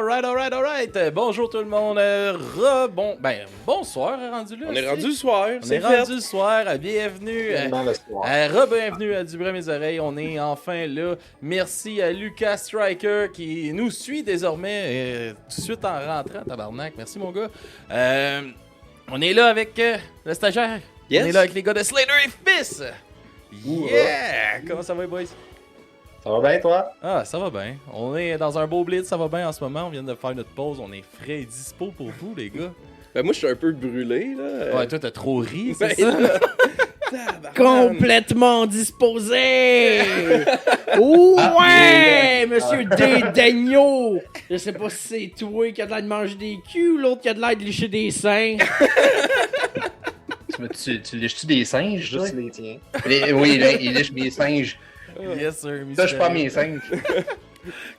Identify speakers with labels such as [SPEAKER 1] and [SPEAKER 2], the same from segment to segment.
[SPEAKER 1] Alright. Bonjour tout le monde. Bonsoir, rendu là.
[SPEAKER 2] On est rendu le soir.
[SPEAKER 1] On est rendu le soir. Bienvenue. Re-bienvenue à Du bruit à mes oreilles. On est enfin là. Merci à Lucas Striker qui nous suit désormais tout de suite en rentrant, tabarnak. Merci mon gars. On est là avec le stagiaire.
[SPEAKER 2] Yes.
[SPEAKER 1] On est là avec les gars de Slater et Fils. Yeah! Comment ça va, boys?
[SPEAKER 3] Ça va bien, toi?
[SPEAKER 1] Ah, ça va bien. On est dans un beau blitz, ça va bien en ce moment. On vient de faire notre pause. On est frais et dispo pour vous, les gars.
[SPEAKER 2] Ben moi, je suis un peu brûlé, là.
[SPEAKER 1] Ouais, toi, t'as trop ri,
[SPEAKER 2] Ben,
[SPEAKER 1] c'est ça?
[SPEAKER 4] Complètement disposé! Ouais! Monsieur Dédaigneau! Je sais pas si c'est toi qui a de l'air de manger des culs ou l'autre qui a de l'air de licher des seins.
[SPEAKER 5] Tu lèches-tu des singes,
[SPEAKER 3] Juste
[SPEAKER 5] toi?
[SPEAKER 3] les tiens.
[SPEAKER 5] Oui, là, il lèche mes singes.
[SPEAKER 1] Yes, sir,
[SPEAKER 5] Ça, je suis pas mes singes.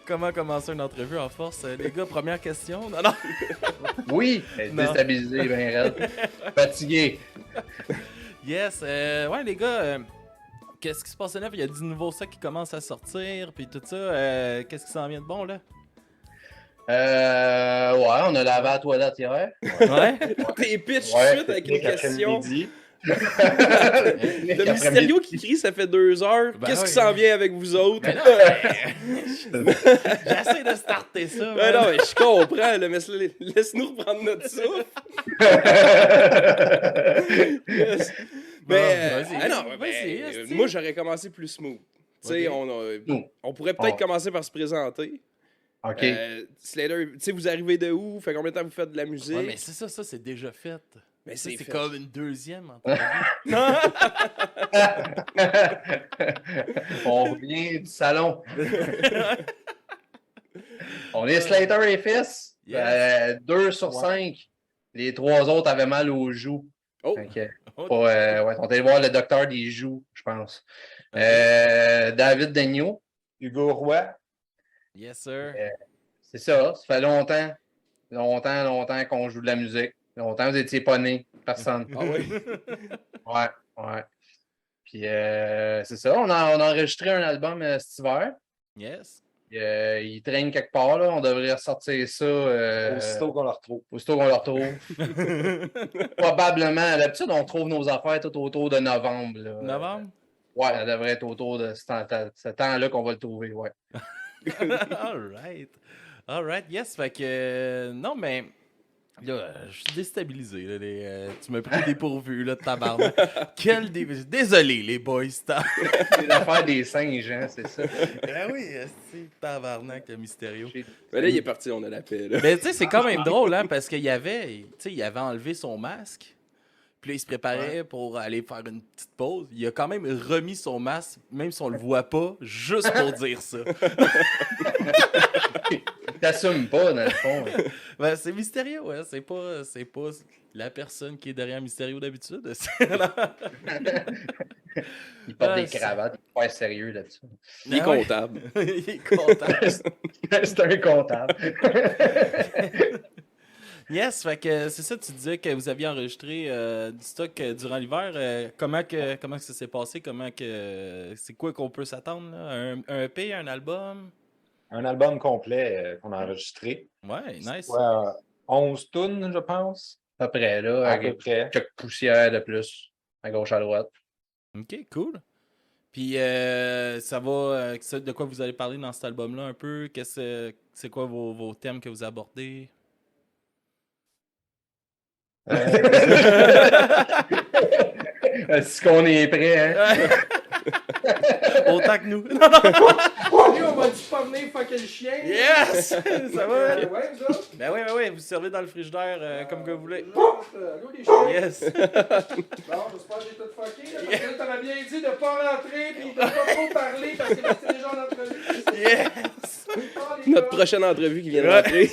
[SPEAKER 1] Comment commencer une entrevue en force? Les gars, première question. Non.
[SPEAKER 5] Oui,
[SPEAKER 1] Non.
[SPEAKER 5] déstabilisé, bien raide. Fatigué.
[SPEAKER 1] Yes, ouais, les gars, qu'est-ce qui se passe là? Il y a du nouveau ça qui commence à sortir, puis tout ça. Qu'est-ce qui s'en vient de bon, là?
[SPEAKER 5] Ouais, on a lavé la toilette hier.
[SPEAKER 1] Ouais?
[SPEAKER 2] T'es pitch
[SPEAKER 5] Ouais,
[SPEAKER 2] suite avec une question.
[SPEAKER 3] Midi.
[SPEAKER 2] Le mystérieux qui crie, ça fait 2 heures.
[SPEAKER 1] Ben
[SPEAKER 2] Qu'est-ce
[SPEAKER 1] oui.
[SPEAKER 2] qui s'en vient avec vous autres?
[SPEAKER 1] Mais non, j'essaie de starter ça.
[SPEAKER 2] Ouais,
[SPEAKER 1] man.
[SPEAKER 2] non, mais je comprends, là, mais laisse-nous reprendre notre souffle. Yes. Mais,
[SPEAKER 1] vas-y.
[SPEAKER 2] non,
[SPEAKER 1] Vas-y, esti.
[SPEAKER 2] moi, j'aurais commencé plus smooth. Tu sais,
[SPEAKER 1] Ok.
[SPEAKER 2] on pourrait peut-être
[SPEAKER 5] Oh.
[SPEAKER 2] commencer par se présenter.
[SPEAKER 5] OK.
[SPEAKER 2] Slater, tu sais, vous arrivez de où? Fait combien de temps vous faites de la musique?
[SPEAKER 1] Ouais, mais c'est ça, c'est déjà fait.
[SPEAKER 2] Mais
[SPEAKER 1] Ça, c'est
[SPEAKER 2] fait.
[SPEAKER 1] comme une deuxième entrevue.
[SPEAKER 5] On revient du salon. On est Slater et Fils.
[SPEAKER 1] Yes.
[SPEAKER 5] 2 sur 5. Les 3 autres avaient mal aux joues.
[SPEAKER 2] Oh!
[SPEAKER 5] Ok.
[SPEAKER 1] Oh.
[SPEAKER 5] Ouais, on est allé voir le docteur des joues, je pense.
[SPEAKER 1] Ok.
[SPEAKER 5] David Daigneault.
[SPEAKER 3] Hugo Roy.
[SPEAKER 1] Yes, sir.
[SPEAKER 5] C'est ça. Ça fait longtemps qu'on joue de la musique. Longtemps, vous étiez pas nés. Personne.
[SPEAKER 2] Ah oui?
[SPEAKER 5] Ouais. Puis c'est ça. On a enregistré un album cet hiver.
[SPEAKER 1] Yes.
[SPEAKER 5] Il traîne quelque part. Là. On devrait ressortir ça
[SPEAKER 3] Aussitôt qu'on le retrouve.
[SPEAKER 5] aussitôt qu'on le retrouve. Probablement. D'habitude, on trouve nos affaires tout autour de novembre. Là.
[SPEAKER 1] Novembre?
[SPEAKER 5] Ouais, ça devrait être autour de ce temps-là qu'on va le trouver. Ouais.
[SPEAKER 1] Alright, yes, fait que... non, mais... Là, je suis déstabilisé, là, tu m'as pris dépourvu, là, de tabarnak. Désolé, les boys,
[SPEAKER 5] C'est l'affaire des singes, hein, c'est ça.
[SPEAKER 1] Ben oui, c'est tabarnak, le mystérieux.
[SPEAKER 2] Mais là, il est parti, on a la paix, là.
[SPEAKER 1] Mais tu sais, c'est quand même drôle, hein, parce qu'il avait enlevé son masque, puis là, il se préparait pour aller faire une petite pause. Il a quand même remis son masque, même si on le voit pas, juste pour dire ça.
[SPEAKER 5] T'assumes pas, dans le fond.
[SPEAKER 1] Ben, c'est Mysterio, hein. C'est pas la personne qui est derrière Mysterio d'habitude.
[SPEAKER 5] Il porte
[SPEAKER 1] Ouais,
[SPEAKER 5] des
[SPEAKER 1] c'est-
[SPEAKER 5] cravates, il est pas sérieux là-dessus.
[SPEAKER 2] Il est
[SPEAKER 1] Ah ouais.
[SPEAKER 2] comptable.
[SPEAKER 1] Il est content.
[SPEAKER 5] C'est un comptable.
[SPEAKER 1] Yes, fait que c'est ça, tu disais que vous aviez enregistré du stock durant l'hiver. Comment que ça s'est passé? C'est quoi qu'on peut s'attendre, là? Un EP, un album?
[SPEAKER 3] Un album complet qu'on a enregistré.
[SPEAKER 1] Ouais, nice.
[SPEAKER 3] Ouais, 11 tunes, je pense.
[SPEAKER 5] À peu près, là,
[SPEAKER 3] À peu
[SPEAKER 5] avec
[SPEAKER 3] près.
[SPEAKER 5] quelques poussières de plus, à gauche, à droite.
[SPEAKER 1] Ok, cool. Puis ça va, de quoi vous allez parler dans cet album-là un peu? C'est quoi vos thèmes que vous abordez?
[SPEAKER 5] Est-ce qu'on est prêt, hein?
[SPEAKER 1] Autant que nous.
[SPEAKER 4] On va-tu pas venir fucker le chien?
[SPEAKER 1] Yes! Ça va?
[SPEAKER 4] Ouais, vous autres?
[SPEAKER 1] Ben oui, vous servez dans le frigidaire comme que vous voulez.
[SPEAKER 4] Allô, les chiens?
[SPEAKER 1] Yes!
[SPEAKER 4] Bon, j'espère que j'ai tout fucké, là, parce que là, t'avais bien dit de pas rentrer pis de pas trop parler parce que c'était déjà en entrevue.
[SPEAKER 1] Yes!
[SPEAKER 2] Notre prochaine entrevue qui vient de
[SPEAKER 1] Ouais.
[SPEAKER 2] rentrer.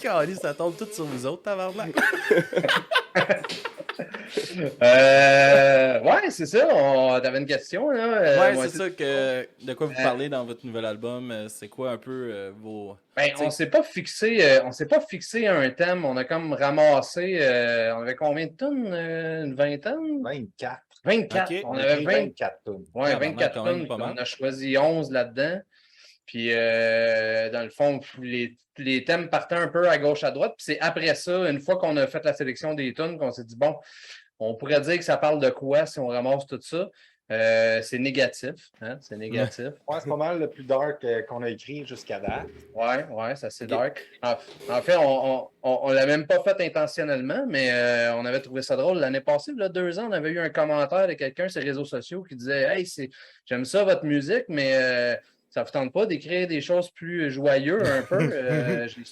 [SPEAKER 1] Caliste, ça tombe tout sur vous autres, tabarnak.
[SPEAKER 5] Ouais, c'est ça. T'avais une question, là?
[SPEAKER 1] Ouais,
[SPEAKER 5] moi,
[SPEAKER 1] c'est ça que de quoi vous parlez dans votre nouvel album. C'est quoi un peu vos...
[SPEAKER 5] Ben, on s'est pas fixé à un thème. On a comme ramassé. On avait combien de tonnes? Une vingtaine?
[SPEAKER 3] 24.
[SPEAKER 5] 24.
[SPEAKER 1] Ok.
[SPEAKER 5] On avait 20.
[SPEAKER 3] 24 tunes.
[SPEAKER 5] Ouais,
[SPEAKER 1] Ah, ben,
[SPEAKER 5] 24
[SPEAKER 1] quand même
[SPEAKER 5] tonnes.
[SPEAKER 1] pas mal.
[SPEAKER 5] On a choisi 11 là-dedans. Puis, dans le fond, les thèmes partaient un peu à gauche, à droite. Puis c'est après ça, une fois qu'on a fait la sélection des tunes, qu'on s'est dit, bon, on pourrait dire que ça parle de quoi si on ramasse tout ça. C'est négatif. Hein? C'est négatif.
[SPEAKER 3] Ouais, c'est pas mal le plus dark qu'on a écrit jusqu'à date.
[SPEAKER 5] Ouais, c'est assez dark. En fait, on l'a même pas fait intentionnellement, mais on avait trouvé ça drôle. L'année passée, il y a 2 ans, on avait eu un commentaire de quelqu'un sur les réseaux sociaux qui disait « Hey, j'aime ça votre musique, mais ça ne vous tente pas d'écrire des choses plus joyeuses un peu.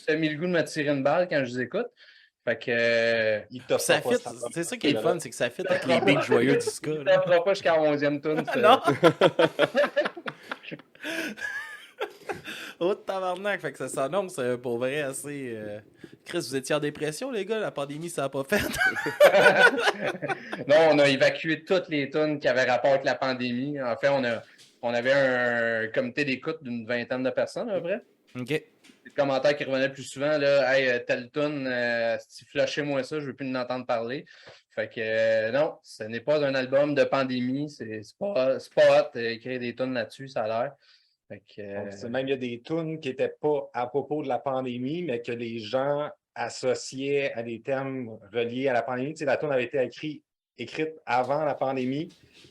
[SPEAKER 5] J'ai mis le goût de me tirer une balle quand je vous écoute. » Fait que.
[SPEAKER 1] Ça fit, c'est ça qui est le fun, c'est que ça fit avec les beats joyeux du ska.
[SPEAKER 5] Ça ne fera pas jusqu'à 11e tune.
[SPEAKER 1] Non! Oh, tabarnak! Fait que ça s'annonce pour vrai assez. Chris, vous étiez en dépression, les gars? La pandémie, ça n'a pas fait?
[SPEAKER 5] Non, on a évacué toutes les tunes qui avaient rapport avec la pandémie. En fait, on avait un comité d'écoute d'une 20aine de personnes, à peu près.
[SPEAKER 1] OK.
[SPEAKER 5] Les commentaires qui revenaient plus souvent, là, hey, telle tune, si flushez-moi ça, je ne veux plus en entendre parler. Fait que non, ce n'est pas un album de pandémie, c'est pas hot écrire des tunes là-dessus, ça a l'air. Fait que,
[SPEAKER 3] même il y a des tunes qui n'étaient pas à propos de la pandémie, mais que les gens associaient à des thèmes reliés à la pandémie. Tu sais, la tune avait été écrite avant la pandémie,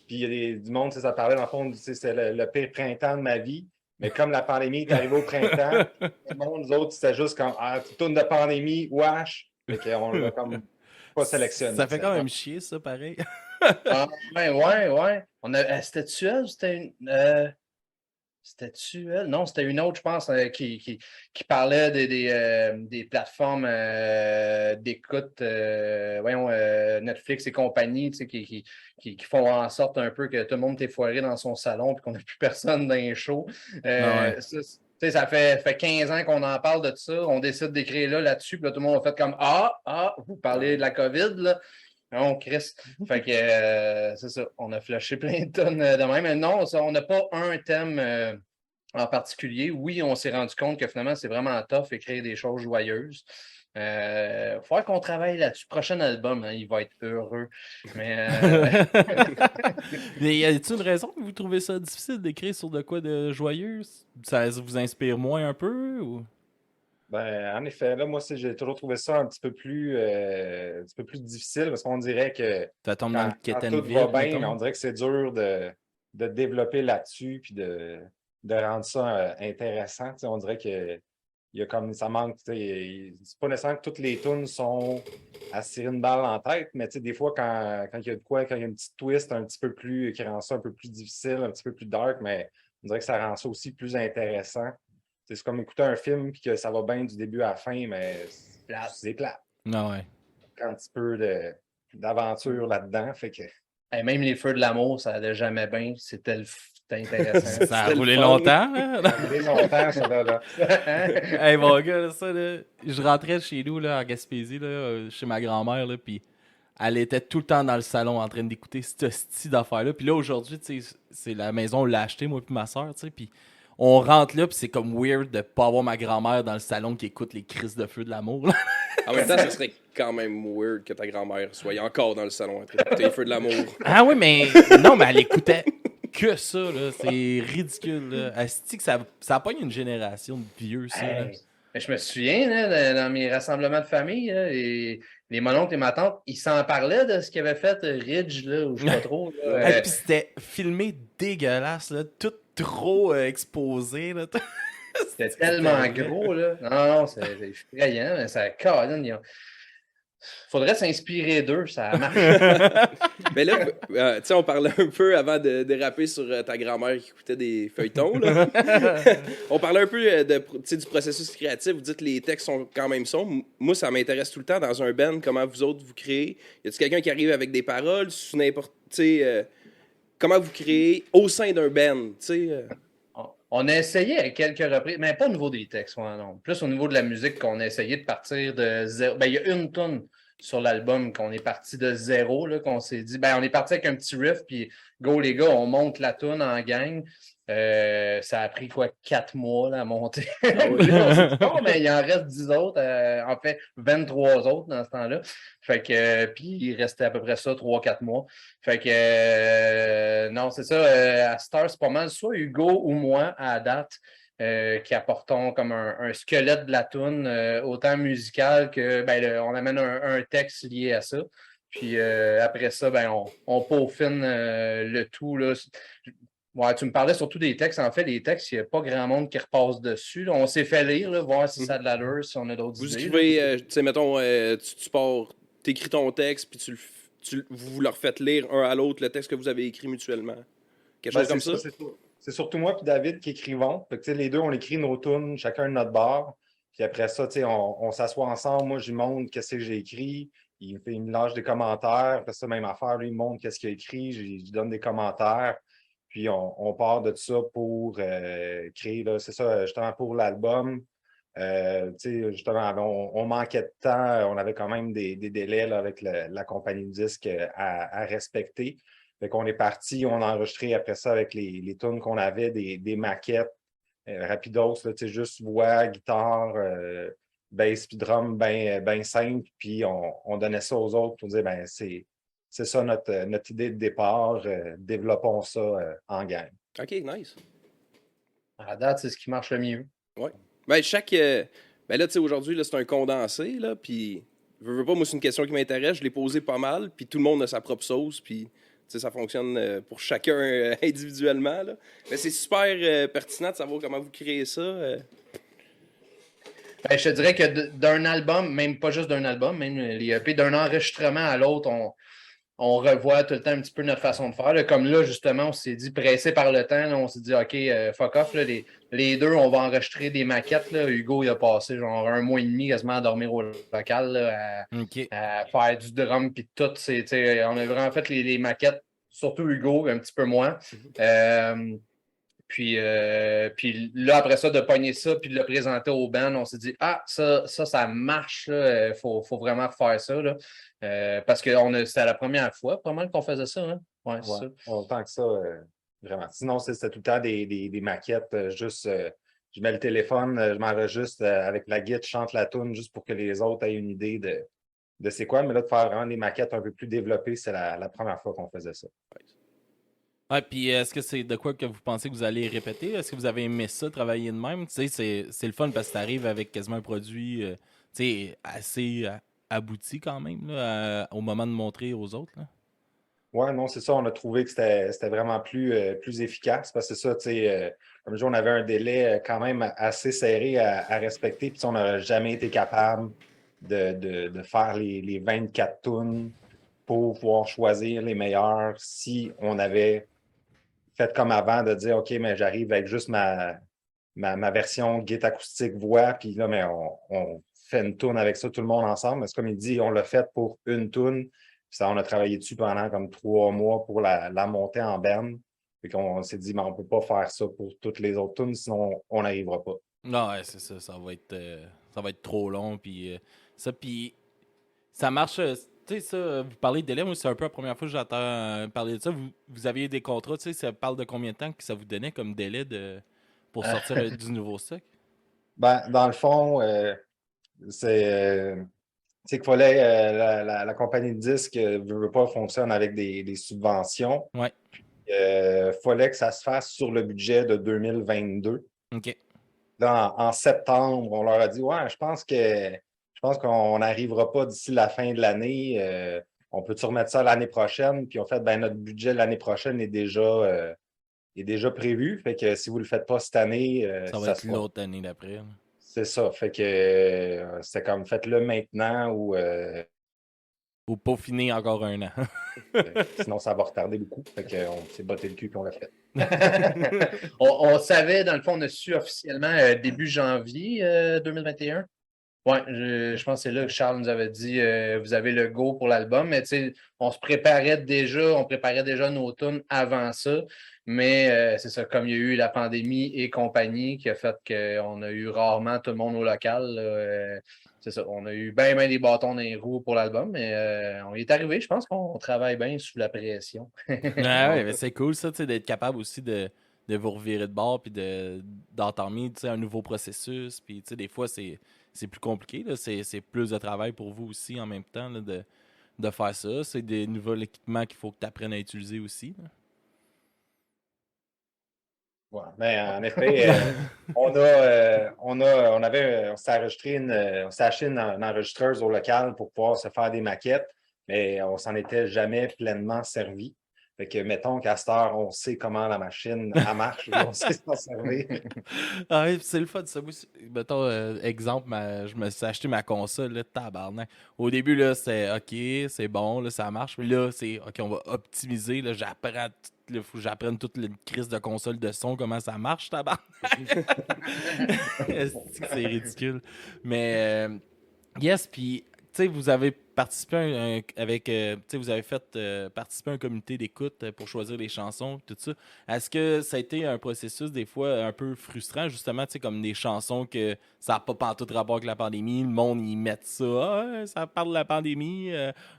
[SPEAKER 3] puis il y a du monde, ça parlait dans le fond, c'est le pire printemps de ma vie. Mais comme la pandémie est arrivée au printemps, le monde, nous autres, c'était juste comme tourne de pandémie, wesh. Fait qu'on l'a comme pas sélectionné.
[SPEAKER 1] Ça fait quand même chier, ça, pareil.
[SPEAKER 5] ouais. C'était-tu elle? C'était-tu elle? Non, c'était une autre, je pense, qui parlait des plateformes d'écoute, Netflix et compagnie, tu sais, qui font en sorte un peu que tout le monde est foiré dans son salon et qu'on n'a plus personne dans les shows. Ça fait 15 ans qu'on en parle de ça. On décide d'écrire là-dessus. Puis là, tout le monde a fait comme vous parlez de la COVID, là. Non, Chris. Fait que c'est ça. On a flashé plein de tonnes de même. Mais non, on n'a pas un thème en particulier. Oui, on s'est rendu compte que finalement, c'est vraiment tough écrire des choses joyeuses. Il va falloir qu'on travaille là-dessus. Prochain album, hein, il va être heureux. Mais
[SPEAKER 1] y a-t-il une raison que vous trouvez ça difficile d'écrire sur de quoi de joyeux? Ça vous inspire moins un peu? Ou?
[SPEAKER 3] Ben, en effet, là, moi, j'ai toujours trouvé ça un petit peu plus difficile parce qu'on dirait que
[SPEAKER 1] ça tombe dans le
[SPEAKER 3] quand tout va bien, on dirait que c'est dur de développer là-dessus puis de rendre ça intéressant. T'sais, on dirait que ça manque. C'est pas nécessairement que toutes les tunes sont à se tirer une balle en tête, mais des fois, quand il y a de quoi, quand il y a une petite twist un petit peu plus qui rend ça un peu plus difficile, un petit peu plus dark, mais on dirait que ça rend ça aussi plus intéressant. C'est comme écouter un film et que ça va bien du début à la fin, mais c'est plate.
[SPEAKER 1] Ah ouais.
[SPEAKER 3] Un petit peu d'aventure là-dedans. Fait que...
[SPEAKER 5] Et même les feux de l'amour, ça allait jamais bien. C'était intéressant.
[SPEAKER 1] Ça a roulé longtemps. Hein?
[SPEAKER 3] Ça a roulé longtemps, ça là.
[SPEAKER 1] Hey, mon gars, je rentrais chez nous là, en Gaspésie, là, chez ma grand-mère, puis elle était tout le temps dans le salon en train d'écouter ce style d'affaires-là. Puis là, aujourd'hui, c'est la maison, on l'a acheté, moi et ma soeur, puis on rentre là, puis c'est comme weird de pas avoir ma grand-mère dans le salon qui écoute les crises de feu de l'amour. Là.
[SPEAKER 2] En même temps, ce serait quand même weird que ta grand-mère soit encore dans le salon à écouter les feux de l'amour.
[SPEAKER 1] Ah oui, mais non, mais elle écoutait que ça, là. C'est ridicule, là. Asti que ça a pas une génération de vieux, ça.
[SPEAKER 5] Hey. Je me souviens, là, dans mes rassemblements de famille, là, et les mononcles et ma tante, ils s'en parlaient de ce qu'avait fait Ridge, là, ou je sais pas trop.
[SPEAKER 1] Et puis c'était filmé dégueulasse, là, tout trop exposé. Là.
[SPEAKER 5] C'était tellement gros, là. Non, c'est effrayant, mais ça cadre. Faudrait s'inspirer d'eux, ça marche.
[SPEAKER 2] Mais là, tu sais, on parlait un peu avant de déraper sur ta grand-mère qui écoutait des feuilletons. Là. On parlait un peu du processus créatif. Vous dites que les textes sont quand même sombres. Moi, ça m'intéresse tout le temps dans un band, comment vous autres vous créez. Y a-t-il quelqu'un qui arrive avec des paroles sous n'importe... comment vous créez au sein d'un band, tu sais...
[SPEAKER 5] On a essayé à quelques reprises, mais pas au niveau des textes, non. Plus au niveau de la musique qu'on a essayé de partir de zéro. Ben, il y a une tune sur l'album qu'on est parti de zéro, là, qu'on s'est dit, on est parti avec un petit riff, puis go les gars, on monte la tune en gang. Ça a pris 4 mois là, à monter. Mais il en reste 10 autres, en fait 23 autres dans ce temps-là. Fait que puis il restait à peu près ça, 3-4 mois. Fait que non, c'est ça. À Star, c'est pas mal soit Hugo ou moi à date qui apportons comme un squelette de la toune, autant musical que on amène un texte lié à ça. Puis après ça, on peaufine le tout. Là. Ouais, tu me parlais surtout des textes. En fait, les textes, il n'y a pas grand monde qui repasse dessus. Là. On s'est fait lire, là, voir si ça a de l'allure, si on a d'autres idées.
[SPEAKER 2] Vous écrivez, tu sais, mettons, tu pars, t'écris ton texte, puis vous leur faites lire un à l'autre le texte que vous avez écrit mutuellement. Quelque chose comme ça?
[SPEAKER 3] C'est surtout moi et David qui écrivons. Fait que, les deux, on écrit nos tunes, chacun de notre bord. Puis après ça, on s'assoit ensemble. Moi, je lui montre qu'est-ce que j'ai écrit. Il me lâche des commentaires. Après ça, même affaire, lui, il me montre qu'est-ce qu'il a écrit. Je lui donne des commentaires. Puis on part de ça pour créer, là, c'est ça, justement pour l'album. Justement, on manquait de temps. On avait quand même des délais là, avec la compagnie de disques à respecter. Fait qu'on est parti, on a enregistré après ça avec les tunes qu'on avait, des maquettes rapidos, là, juste voix, guitare, bass puis drum bien simple. Puis on donnait ça aux autres pour dire, c'est ça notre idée de départ. Développons ça en gang.
[SPEAKER 2] OK, nice.
[SPEAKER 5] À date, c'est ce qui marche le mieux.
[SPEAKER 2] Oui. Là, tu sais, aujourd'hui, là, c'est un condensé, là, puis veux pas, moi, c'est une question qui m'intéresse, je l'ai posée pas mal, puis tout le monde a sa propre sauce, puis ça fonctionne pour chacun individuellement, là. Mais c'est super pertinent de savoir comment vous créez ça.
[SPEAKER 5] Je te dirais que d'un album, même pas juste d'un album, même les EP, d'un enregistrement à l'autre, on revoit tout le temps un petit peu notre façon de faire. Là. Comme là, justement, on s'est dit, pressé par le temps, là, on s'est dit, OK, fuck off, là, les deux, on va enregistrer des maquettes. Là. Hugo, il a passé genre 1 mois et demi quasiment à dormir au local, là, à faire du drum puis tout. On a vraiment fait les maquettes, surtout Hugo, un petit peu moins. Puis là, après ça, de pogner ça puis de le présenter au band, on s'est dit, ça marche, il faut vraiment faire ça. Là. Parce que c'était la première fois, pas mal qu'on faisait ça. Hein? Ouais, c'est ça.
[SPEAKER 3] Autant que ça, vraiment. Sinon, c'était tout le temps des maquettes, juste, je mets le téléphone, je m'enregistre avec la guitare, je chante la tune juste pour que les autres aient une idée de c'est quoi. Mais là, de faire vraiment des maquettes un peu plus développées, c'est la première fois qu'on faisait ça.
[SPEAKER 1] Ouais, puis est-ce que c'est de quoi que vous pensez que vous allez répéter? Est-ce que vous avez aimé ça, travailler de même? Tu sais, c'est le fun parce que tu arrives avec quasiment un produit assez abouti quand même là, au moment de montrer aux autres.
[SPEAKER 3] Oui, non, c'est ça. On a trouvé que c'était vraiment plus efficace parce que c'est ça, tu sais, comme je dis, on avait un délai quand même assez serré à respecter. Puis on n'aurait jamais été capable de faire les 24 tunes pour pouvoir choisir les meilleurs si on avait fait comme avant de dire, OK, mais j'arrive avec juste ma version guitare acoustique voix, puis là, mais on fait une tune avec ça, tout le monde ensemble. Mais c'est comme il dit, on l'a fait pour une tune. Ça, on a travaillé dessus pendant comme 3 mois pour la monter en berne. Fait qu'on s'est dit, mais on peut pas faire ça pour toutes les autres tunes, sinon on n'arrivera pas.
[SPEAKER 1] Non, ouais, c'est ça. Ça va être trop long. Puis ça marche. Tu sais, ça, vous parlez de délai. Moi, c'est un peu la première fois que j'entends parler de ça. Vous aviez des contrats, tu sais, ça parle de combien de temps que ça vous donnait comme délai pour sortir du nouveau stock?
[SPEAKER 3] Dans le fond, c'est qu'il fallait la compagnie de disques veut pas fonctionne avec des subventions.
[SPEAKER 1] Ouais.
[SPEAKER 3] Fallait que ça se fasse sur le budget de 2022.
[SPEAKER 1] OK.
[SPEAKER 3] Là, en septembre, on leur a dit ouais, je pense qu'on n'arrivera pas d'ici la fin de l'année. On peut-tu remettre ça l'année prochaine? Puis en fait, notre budget l'année prochaine est déjà prévu. Fait que si vous ne le faites pas cette année,
[SPEAKER 1] ça va être l'autre année d'après.
[SPEAKER 3] C'est ça. Fait que c'est comme faites-le maintenant ou
[SPEAKER 1] peaufiner encore 1 an.
[SPEAKER 3] Sinon, ça va retarder beaucoup. Fait qu'on s'est botté le cul et on l'a fait.
[SPEAKER 5] on savait, dans le fond, on a su officiellement début janvier 2021. Oui, je pense que c'est là que Charles nous avait dit vous avez le go pour l'album, mais tu sais, on préparait déjà nos tunes avant ça, mais c'est ça, comme il y a eu la pandémie et compagnie qui a fait qu'on a eu rarement tout le monde au local. C'est ça, on a eu bien des bâtons dans les roues pour l'album, mais on y est arrivé. Je pense qu'on travaille bien sous la pression.
[SPEAKER 1] Ouais, mais c'est cool ça, d'être capable aussi de vous revirer de bord puis d'entamer un nouveau processus. Puis des fois, c'est plus compliqué. Là. C'est plus de travail pour vous aussi en même temps là, de faire ça. C'est des nouveaux équipements qu'il faut que tu apprennes à utiliser aussi. Là.
[SPEAKER 3] Ouais, mais en effet, on s'est acheté une enregistreuse au local pour pouvoir se faire des maquettes, mais on s'en était jamais pleinement servi. Fait que, mettons qu'à cette heure, on sait comment la machine elle marche, on sait s'en servir.
[SPEAKER 1] Ah oui, c'est le fun, ça. Mettons, exemple, je me suis acheté ma console, là, tabarnak. Au début, là, c'est OK, c'est bon, là, ça marche. Mais là, c'est OK, on va optimiser. Là, faut que j'apprenne toute la crise de console de son, comment ça marche, tabarnak. C'est ridicule. Mais, yes, puis, tu sais, vous avez participé vous avez fait participer à un comité d'écoute pour choisir les chansons, tout ça. Est-ce que ça a été un processus des fois un peu frustrant, justement, tu sais, comme des chansons que ça n'a pas pantoute rapport avec la pandémie, le monde, ils mettent ça, ça parle de la pandémie,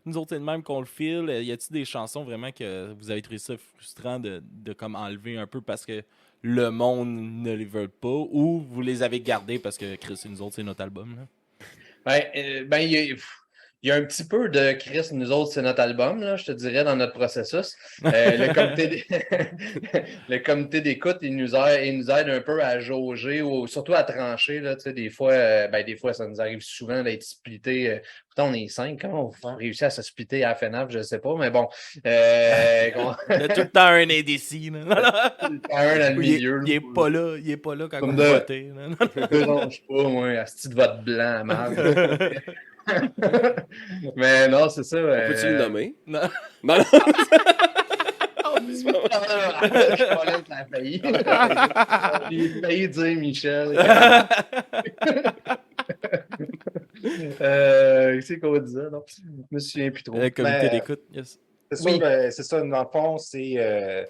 [SPEAKER 1] nous autres, c'est de même qu'on le file. Y a-t-il des chansons vraiment que vous avez trouvé ça frustrant de comme enlever un peu parce que le monde ne les veut pas, ou vous les avez gardées parce que Chris et nous autres, c'est notre album, là?
[SPEAKER 5] Il y a un petit peu de Chris, nous autres, c'est notre album, là, je te dirais, dans notre processus. Le comité d'écoute, il nous aide un peu à jauger, ou surtout à trancher. Là, des fois, ça nous arrive souvent d'être splitté. Pourtant, on est 5. Comment on réussit à se splitter à la FNAF, je ne sais pas, mais bon.
[SPEAKER 1] Il y a tout le temps un ADC. Là.
[SPEAKER 5] Un dans le milieu.
[SPEAKER 1] Il est pas là quand on va voter.
[SPEAKER 5] Non, je sais pas, moi, asti de vote blanc, mal. Mais non, c'est ça.
[SPEAKER 2] Peux-tu le nommer?
[SPEAKER 1] Non.
[SPEAKER 2] Non, non.
[SPEAKER 5] Ça a failli. J'ai failli dire Michel. C'est qu'on disait, non? Je me souviens plus trop.
[SPEAKER 1] Le comité d'écoute, yes.
[SPEAKER 3] C'est sûr, c'est ça, dans le fond, c'est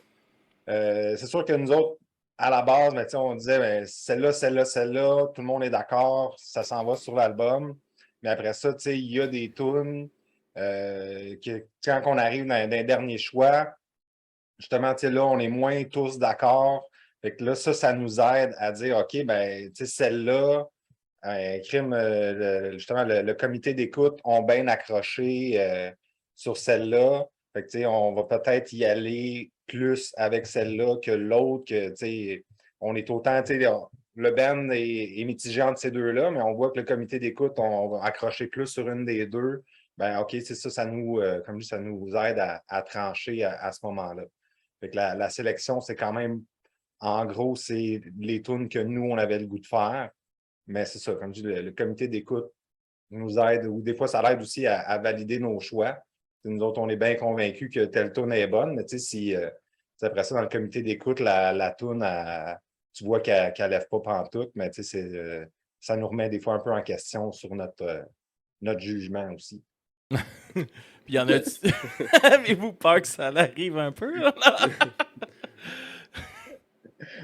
[SPEAKER 3] sûr que nous autres, à la base, on disait celle-là, tout le monde est d'accord, ça s'en va sur l'album. Mais après ça, il y a des tunes que quand on arrive dans les derniers choix, justement, là, on est moins tous d'accord. Fait que là, ça nous aide à dire, OK, celle-là, justement, le comité d'écoute ont bien accroché sur celle-là. Fait que, on va peut-être y aller plus avec celle-là que l'autre, que, on est autant, le band est mitigé entre ces deux-là, mais on voit que le comité d'écoute, on va accrocher plus sur une des deux. Ben OK, c'est ça, ça nous aide à trancher à ce moment-là. Fait que la sélection, c'est quand même, en gros, c'est les tunes que nous, on avait le goût de faire. Mais c'est ça, comme je dis, le comité d'écoute nous aide, ou des fois, ça l'aide aussi à valider nos choix. Nous autres, on est bien convaincus que telle tune est bonne, mais si après ça, dans le comité d'écoute, la tune, tu vois qu'elle ne lève pas pantoute, mais ça nous remet des fois un peu en question sur notre jugement aussi.
[SPEAKER 1] Puis il y en a... Avez-vous peur que ça arrive un peu?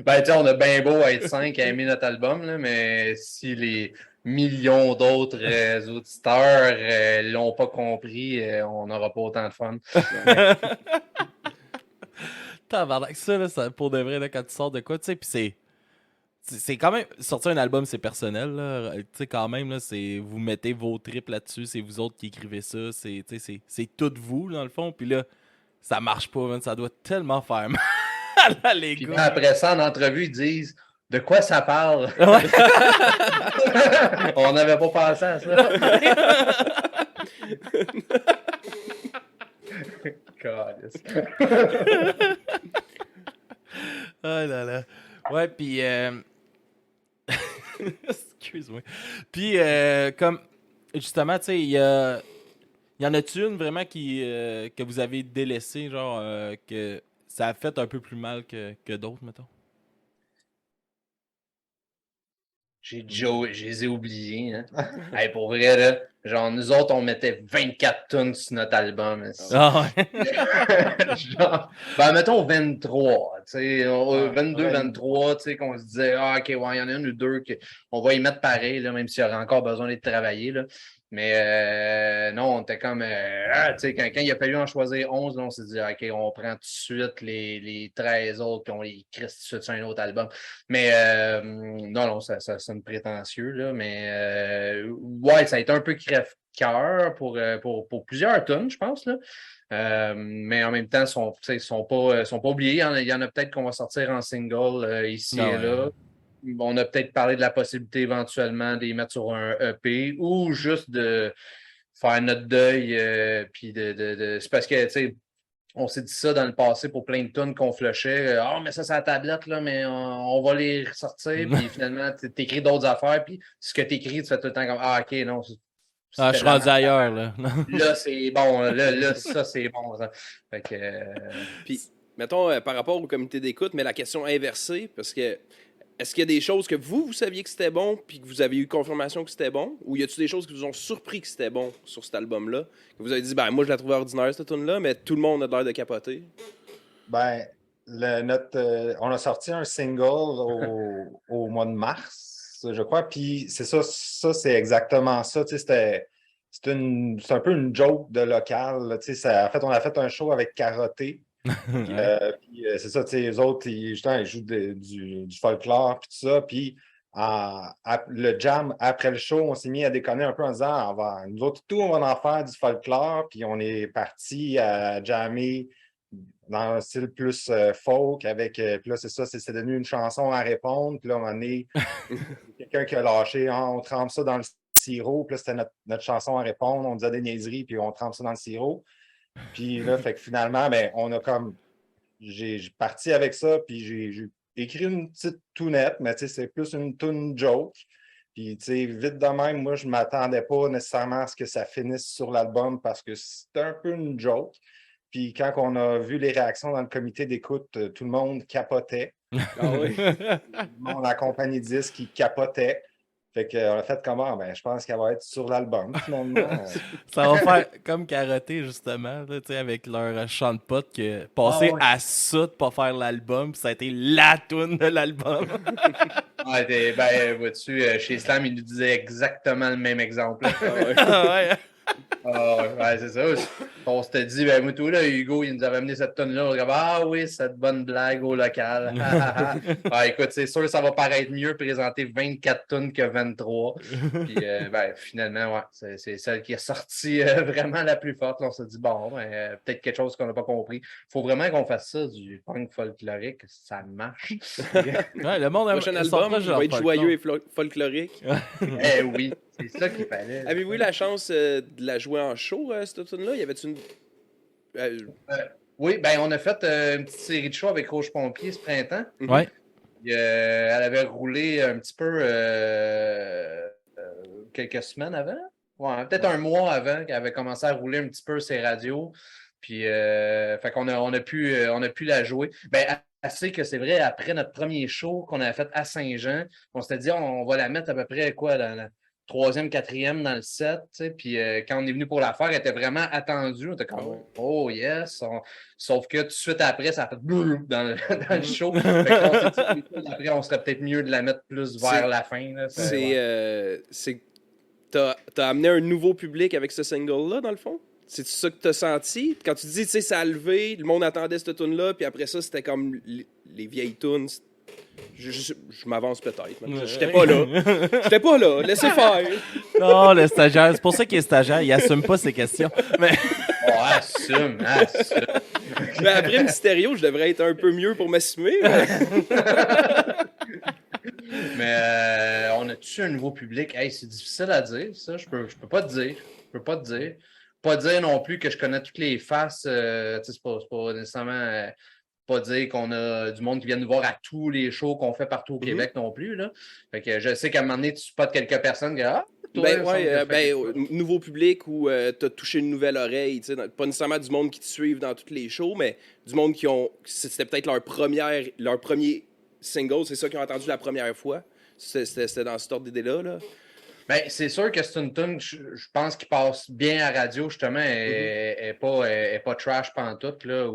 [SPEAKER 5] On a bien beau être 5 à aimer notre album, là, mais si les millions d'autres auditeurs ne l'ont pas compris, on n'aura pas autant de fun.
[SPEAKER 1] Tabarnak, ça, pour de vrai, là, quand tu sors de quoi, tu sais, puis c'est quand même... Sortir un album, c'est personnel, là. Tu sais, quand même, là, vous mettez vos tripes là-dessus, c'est vous autres qui écrivez ça, c'est tout vous, dans le fond, puis là, ça marche pas, man, ça doit tellement faire mal à les
[SPEAKER 5] puis
[SPEAKER 1] gars.
[SPEAKER 5] Après ça, en entrevue, ils disent « De quoi ça parle? » On n'avait pas pensé à ça.
[SPEAKER 1] Oh là là. Ouais, puis... Excuse-moi. Puis, comme... Justement, tu sais, il y en a-tu une vraiment que vous avez délaissée, genre, que ça a fait un peu plus mal que d'autres, mettons?
[SPEAKER 5] Je les ai oubliés. Hein. Hey, pour vrai, là, genre, nous autres, on mettait 24 tunes sur notre album.
[SPEAKER 1] Ah ouais?
[SPEAKER 5] Genre, mettons 23. 22, 23, qu'on se disait, OK, ouais, il y en a une ou deux qu'on va y mettre pareil, là, même s'il y aurait encore besoin d'être travaillé. Là. Mais non, on était comme, tu sais, quand il a fallu en choisir 11, là, on s'est dit, OK, on prend tout de suite les 13 autres, puis on les crisse tout de suite sur un autre album. Mais non, ça sonne prétentieux, là, mais ouais, ça a été un peu crève-cœur pour plusieurs tonnes, je pense, là. Mais en même temps, ils sont pas oubliés. Il y en a peut-être qu'on va sortir en single ici et là. On a peut-être parlé de la possibilité éventuellement de les mettre sur un EP ou juste de faire notre deuil. Puis c'est parce que, tu sais, on s'est dit ça dans le passé pour plein de tunes qu'on flushait. Mais ça, c'est la tablette, là, mais on va les ressortir. Puis finalement, tu écris d'autres affaires. Puis ce que tu écris, tu fais tout le temps comme OK, non.
[SPEAKER 1] Je suis rendu ailleurs, là.
[SPEAKER 5] Là, c'est bon. Là, ça, c'est bon. Ça. Fait que.
[SPEAKER 2] Puis, mettons, par rapport au comité d'écoute, mais la question inversée, parce que. Est-ce qu'il y a des choses que vous saviez que c'était bon, puis que vous avez eu confirmation que c'était bon? Ou y a-t-il des choses qui vous ont surpris que c'était bon sur cet album-là? Que vous avez dit, moi, je la trouvais ordinaire, cette tune-là, mais tout le monde a l'air de capoter.
[SPEAKER 3] Ben, on a sorti un single au mois de mars, je crois, puis c'est ça c'est exactement ça. Tu sais, c'est un peu une joke de local. Tu sais, en fait, on a fait un show avec Carotté. Puis, c'est ça, tu sais, les autres, ils jouent du folklore, puis tout ça. Puis, le jam, après le show, on s'est mis à déconner un peu en disant, nous autres, on va en faire du folklore. Puis, on est parti à jammer dans un style plus folk avec. Puis là, c'est ça, c'est devenu une chanson à répondre. Puis là, à un moment donné, quelqu'un qui a lâché, on trempe ça dans le sirop. Puis là, c'était notre chanson à répondre. On disait des niaiseries, puis on trempe ça dans le sirop. Puis là, fait que finalement, on a comme. J'ai parti avec ça, puis j'ai écrit une petite tounette, mais tu sais, c'est plus une toune joke. Puis, tu sais, vite de même, moi, je ne m'attendais pas nécessairement à ce que ça finisse sur l'album parce que c'était un peu une joke. Puis, quand on a vu les réactions dans le comité d'écoute, tout le monde capotait.
[SPEAKER 2] Ah oui?
[SPEAKER 3] La compagnie disque qui capotait. Fait qu'on a fait comment? Je pense qu'elle va être sur l'album, finalement.
[SPEAKER 1] Ça va faire comme Carotté, justement, là, avec leur chant de pote, que passer à ça de pas faire l'album, ça a été la toune de l'album.
[SPEAKER 5] Vois-tu, chez Slam, ils nous disaient exactement le même exemple. C'est ça. On s'était dit, moi, tout, là, Hugo, il nous avait amené cette tonne-là. On dit, oui, cette bonne blague au local. Écoute, c'est sûr, ça va paraître mieux présenter 24 tonnes que 23. Puis, finalement, ouais, c'est celle qui est sortie vraiment la plus forte. Là, on s'est dit, peut-être quelque chose qu'on n'a pas compris. Il faut vraiment qu'on fasse ça, du punk folklorique. Ça marche.
[SPEAKER 1] Le monde
[SPEAKER 2] prochain album va être joyeux et folklorique.
[SPEAKER 5] Oui. C'est ça qu'il fallait.
[SPEAKER 2] Avez-vous eu la chance de la jouer en show, cette tune-là? Y avait-tu une...
[SPEAKER 5] Oui, on a fait une petite série de shows avec Roche Pompier ce printemps.
[SPEAKER 1] Ouais.
[SPEAKER 5] Elle avait roulé un petit peu quelques semaines avant. Ouais, peut-être un mois avant qu'elle avait commencé à rouler un petit peu ses radios. Puis, fait qu'on on a pu la jouer. Assez que c'est vrai, après notre premier show qu'on avait fait à Saint-Jean, on s'était dit, on va la mettre à peu près dans la 3e, 4e dans le set, tu sais, puis quand on est venu pour la faire, elle était vraiment attendue. On était comme, oh yes! Sauf que tout de suite après, ça a fait dans le show. Après, on serait peut-être mieux de la mettre plus vers la fin. Là,
[SPEAKER 2] t'as amené un nouveau public avec ce single-là, dans le fond? C'est ça que t'as senti? Quand tu dis, tu sais, ça a levé, le monde attendait cette tune-là, puis après ça, c'était comme les vieilles tunes. Je m'avance peut-être. J'étais pas là. Laissez faire.
[SPEAKER 1] Non, le stagiaire. C'est pour ça qu'il est stagiaire. Il assume pas ses questions. Mais...
[SPEAKER 5] assume.
[SPEAKER 2] Mais après Mysterio, je devrais être un peu mieux pour m'assumer.
[SPEAKER 5] Mais on a-tu un nouveau public? C'est difficile à dire, ça. Je peux pas te dire. Pas dire non plus que je connais toutes les faces. C'est pas nécessairement... pas dire qu'on a du monde qui vient nous voir à tous les shows qu'on fait partout au Québec non plus. Là. Fait que je sais qu'à un moment donné, tu spots quelques personnes qui
[SPEAKER 2] nouveau public où tu as touché une nouvelle oreille. Pas nécessairement du monde qui te suivent dans tous les shows, mais du monde qui ont. C'était peut-être leur premier single, c'est ça qu'ils ont entendu la première fois. C'était dans ce ordre d'idée-là. Là.
[SPEAKER 5] C'est sûr que c'est une tune, je pense, qui passe bien à radio, justement. Elle n'est pas trash pantoute. Là,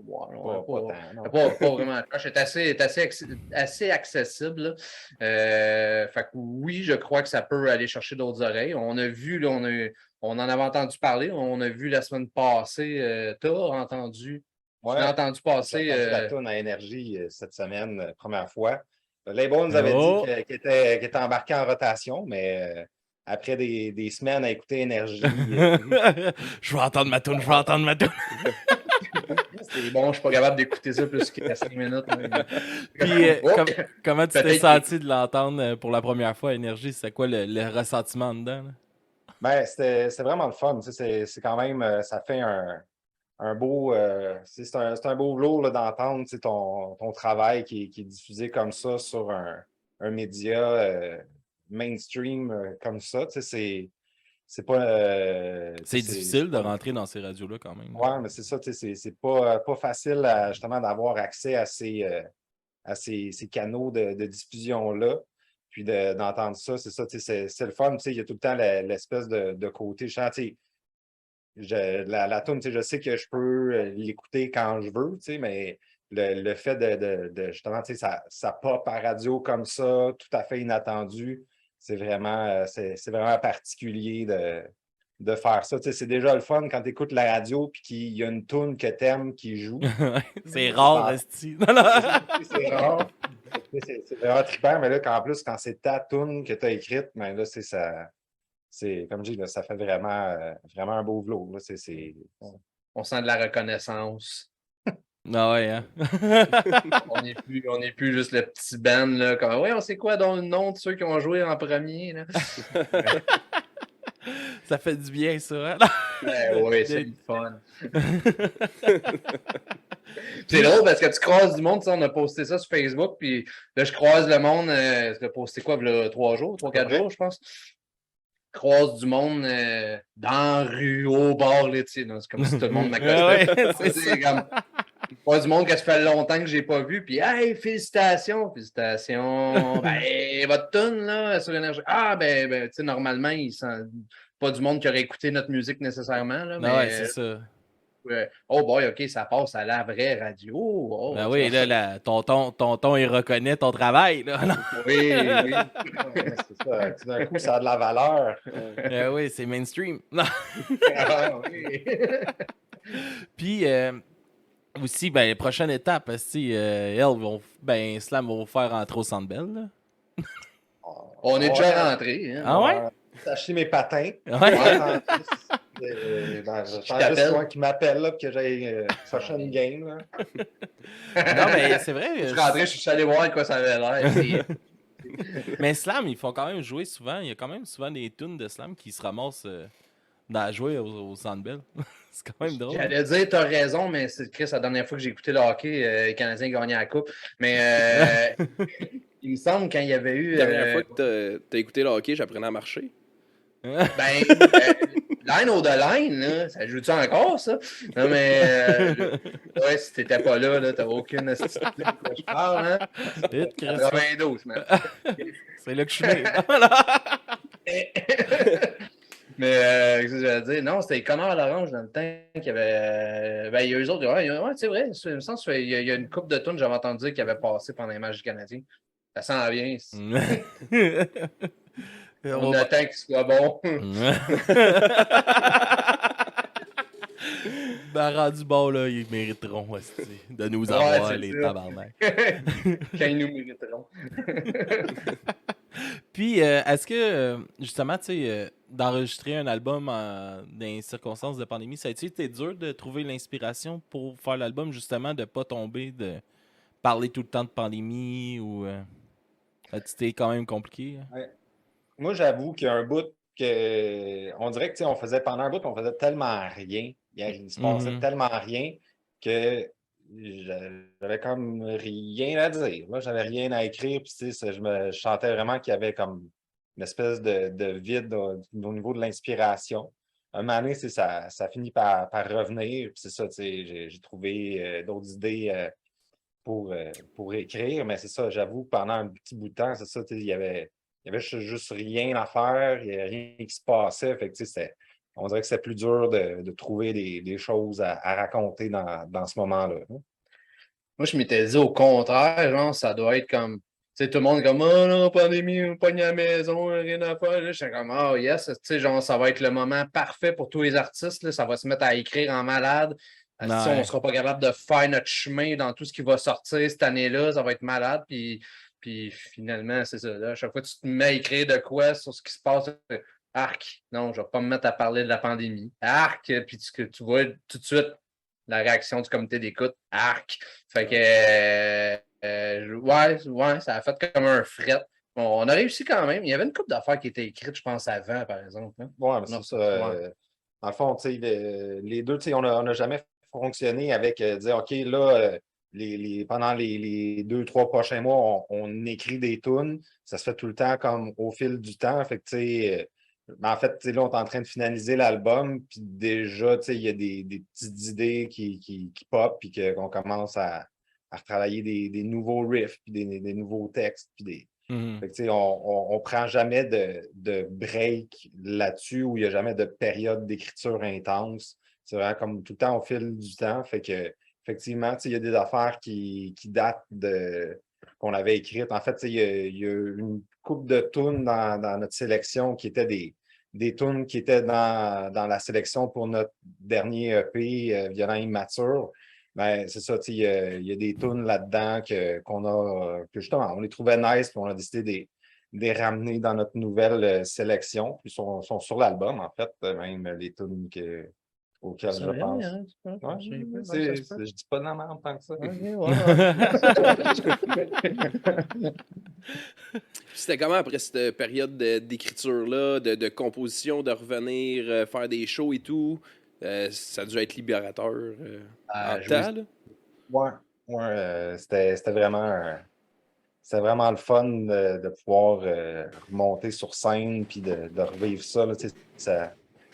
[SPEAKER 5] Pas vraiment trash. C'est assez accessible. Fait que oui, je crois que ça peut aller chercher d'autres oreilles. On a vu, là, on en avait entendu parler. On a vu la semaine passée. Tu as entendu?
[SPEAKER 3] Ouais.
[SPEAKER 5] Tu l'as entendu passer.
[SPEAKER 3] J'ai entendu la toune à Énergie cette semaine, première fois. Le label nous avait dit qu'il était embarqué en rotation, mais après des semaines à écouter Énergie.
[SPEAKER 1] Je vais entendre ma toune.
[SPEAKER 5] C'est bon, je suis pas capable d'écouter ça plus que 5 minutes.
[SPEAKER 1] Puis, comment tu t'es senti de l'entendre pour la première fois, Énergie? C'est quoi le ressentiment dedans? Là?
[SPEAKER 3] Ben, c'est vraiment le fun. C'est quand même, ça fait un beau, c'est un beau velours là, d'entendre ton travail qui est diffusé comme ça sur un média mainstream comme ça. C'est pas.
[SPEAKER 1] C'est difficile de rentrer dans ces radios-là quand même.
[SPEAKER 3] Oui, mais c'est ça, c'est pas facile justement d'avoir accès à ces canaux de diffusion-là. Puis d'entendre ça, c'est ça, c'est le fun. Il y a tout le temps l'espèce de côté. La toune, je sais que je peux l'écouter quand je veux, mais le fait de justement, ça pop à radio comme ça, tout à fait inattendu, c'est vraiment particulier de faire ça. C'est déjà le fun quand tu écoutes la radio et qu'il y a une toune que t'aimes qui joue.
[SPEAKER 1] C'est rare, esti.
[SPEAKER 3] C'est rare. C'est vraiment trippant, mais là, qu'en plus, quand c'est ta toune que tu as écrite, ben là, c'est comme je dis, là, ça fait vraiment un beau velours. Là.
[SPEAKER 5] On sent de la reconnaissance.
[SPEAKER 1] Ah ouais, hein?
[SPEAKER 5] on n'est plus juste le petit band, là, comme ouais, on sait quoi dans le nom de ceux qui ont joué en premier. Là.
[SPEAKER 1] Ça fait du bien, ça. Hein?
[SPEAKER 5] Oui, c'est du fun. C'est drôle parce que tu croises du monde, on a posté ça sur Facebook, puis là, je croise le monde, tu as posté quoi, là, 3 jours, 3-4 jours, je pense. Je croise du monde dans la rue, au bar, là, c'est comme si tout le monde m'accostait. C'est comme... Je croise du monde que ça fait longtemps que j'ai pas vu, puis hey, félicitations, ben, votre tune, là, sur Énergie. Ah, ben tu sais, normalement, ils sont pas du monde qui aurait écouté notre musique nécessairement, là, mais...
[SPEAKER 1] Ouais, c'est ça.
[SPEAKER 5] Oh boy, OK, ça passe à la vraie radio. Oh,
[SPEAKER 1] ben oui, là, tonton, il reconnaît ton travail. Là.
[SPEAKER 5] Oui.
[SPEAKER 3] C'est ça. Tout d'un coup, ça a de la valeur.
[SPEAKER 1] Oui, c'est mainstream.
[SPEAKER 5] Oui.
[SPEAKER 1] Puis, aussi, ben, prochaine étape, Slam va vous faire entrer au Centre Bell. Là.
[SPEAKER 5] On est déjà rentré. Hein?
[SPEAKER 1] Ah ouais?
[SPEAKER 3] J'ai acheté mes patins.
[SPEAKER 1] Ouais.
[SPEAKER 3] J'attends juste toi qui m'appelle là, que j'aille prochaine game. Là.
[SPEAKER 1] Non, mais c'est vrai.
[SPEAKER 5] Je suis rentré, je suis allé voir quoi ça avait l'air.
[SPEAKER 1] Mais Slam, ils font quand même jouer souvent. Il y a quand même souvent des tunes de Slam qui se ramassent à jouer au Centre Bell. C'est quand même drôle.
[SPEAKER 5] J'allais dire, t'as raison, mais c'est Chris, la dernière fois que j'ai écouté le hockey, les Canadiens gagnaient la Coupe. Mais il me semble quand il y avait eu.
[SPEAKER 2] La dernière fois que t'as écouté le hockey, j'apprenais à marcher.
[SPEAKER 5] Line ou de line, là, ça joue-tu encore, ça? Non, mais ouais, si t'étais pas là, t'avais aucune discipline que je parle, hein? 92, man.
[SPEAKER 1] C'est là que je suis né.
[SPEAKER 5] Mais qu'est-ce que j'allais dire? Non, c'était les Connards à l'Orange dans le temps qu'il y avait. Il y a eux autres. Ouais, c'est vrai. Il me semble qu'il y a une couple de tunes, j'avais entendu dire qui avait passé pendant les matchs du Canadien. Ça sent bien. On attend qu'il soit bon.
[SPEAKER 1] Ben, rendu bon, là, ils mériteront de nous avoir, les tabarnak.
[SPEAKER 5] Quand ils nous mériteront.
[SPEAKER 1] Puis, est-ce que, justement, tu sais, d'enregistrer un album dans les circonstances de pandémie, ça a été dur de trouver l'inspiration pour faire l'album, justement, de ne pas tomber, de parler tout le temps de pandémie ou... c'était quand même compliqué? Hein?
[SPEAKER 3] Ouais. Moi, j'avoue qu'il y a un bout que... On dirait que, on faisait pendant un bout, on faisait tellement rien. Il se passait tellement rien que j'avais comme rien à dire. Moi, j'avais rien à écrire. Puis, je sentais vraiment qu'il y avait comme une espèce de vide au niveau de l'inspiration. Un moment donné, ça finit par revenir. Puis c'est ça, j'ai trouvé d'autres idées pour écrire. Mais c'est ça, j'avoue, pendant un petit bout de temps, c'est ça, il y avait juste rien à faire. Il n'y avait rien qui se passait. Fait que, c'était on dirait que c'est plus dur de trouver des choses à raconter dans ce moment-là.
[SPEAKER 5] Moi, je m'étais dit au contraire, genre, ça doit être comme, tu sais, tout le monde est comme, oh non, pandémie, on pogne à la maison, rien à faire. Là, j'étais comme, oh yes, tu sais, genre, ça va être le moment parfait pour tous les artistes, là, ça va se mettre à écrire en malade. Si on ne sera pas capable de faire notre chemin dans tout ce qui va sortir cette année-là, ça va être malade. Puis finalement, c'est ça. Là, à chaque fois que tu te mets à écrire de quoi sur ce qui se passe, arc, non, je ne vais pas me mettre à parler de la pandémie. Arc, puis tu vois tout de suite la réaction du comité d'écoute, arc. Fait que, ouais, ça a fait comme un fret. Bon, on a réussi quand même. Il y avait une couple d'affaires qui étaient écrites, je pense, avant, par exemple. Hein?
[SPEAKER 3] Ouais, mais c'est ça. Dans le fond, les deux, on n'a jamais fonctionné avec dire, OK, là, pendant les 2-3 prochains mois, on écrit des tunes. Ça se fait tout le temps comme au fil du temps. Fait que, mais en fait, là, on est en train de finaliser l'album, puis déjà, il y a des petites idées qui pop, puis qu'on commence à retravailler des nouveaux riffs, puis des nouveaux textes, puis Fait que, on prend jamais de break là-dessus, où il n'y a jamais de période d'écriture intense. C'est vraiment comme tout le temps au fil du temps. Fait que, effectivement, il y a des affaires qui datent qu'on avait écrites. En fait, il y a une couple de tunes dans notre sélection qui étaient des tunes qui étaient dans la sélection pour notre dernier EP, Violent Immature. Ben, c'est ça, il y a des tunes là-dedans que justement, on les trouvait nice, puis on a décidé de les ramener dans notre nouvelle sélection. Puis ils sont sur l'album, en fait, même les tunes auxquelles je pense. Je dis pas de la merde tant que ça.
[SPEAKER 2] C'était comment après cette période d'écriture-là, de composition, de revenir, faire des shows et tout? Ça a dû être libérateur en temps, là?
[SPEAKER 3] Ouais, c'était vraiment le fun de pouvoir remonter sur scène puis de revivre ça. Là, ça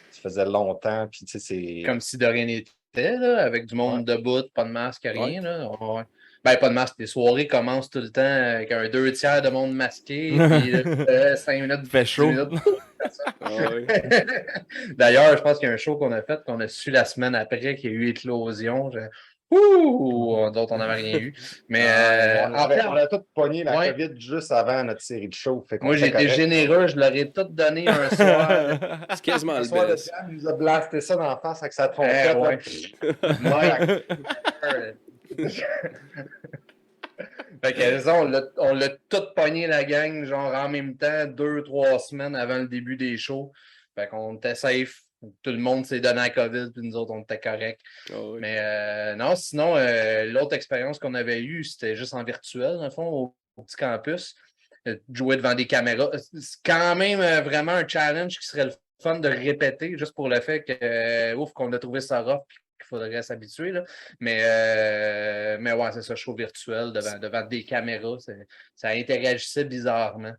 [SPEAKER 3] faisait longtemps. Puis, c'est...
[SPEAKER 5] Comme si de rien n'était, là, avec du monde debout, pas de masque, rien. Là. Ouais. Ben, pas de masque. Les soirées commencent tout le temps avec un 2/3 de monde masqué, puis 5 minutes.
[SPEAKER 1] Fait chaud.
[SPEAKER 5] D'ailleurs, je pense qu'il y a un show qu'on a fait, qu'on a su la semaine après, qu'il y a eu éclosion. D'autres, on n'avait rien eu. Mais
[SPEAKER 3] on a tout pogné la COVID juste avant notre série de shows.
[SPEAKER 5] Moi, j'étais généreux, je leur ai tout donné un soir.
[SPEAKER 2] C'est quasiment le
[SPEAKER 3] soir
[SPEAKER 2] best.
[SPEAKER 3] Il nous a blasté ça d'en face avec sa trompette.
[SPEAKER 5] Fait que, on l'a tout pogné la gang, genre en même temps, 2-3 semaines avant le début des shows. Fait qu'on était safe. Tout le monde s'est donné à la COVID, puis nous autres, on était corrects. Oh oui. Mais non, sinon, l'autre expérience qu'on avait eue, c'était juste en virtuel, dans le fond, au petit campus. Jouer devant des caméras. C'est quand même vraiment un challenge qui serait le fun de répéter, juste pour le fait qu'on a trouvé ça rough, qu'il faudrait s'habituer. Là. Mais ouais, c'est ça, show virtuel devant des caméras. Ça interagissait bizarrement.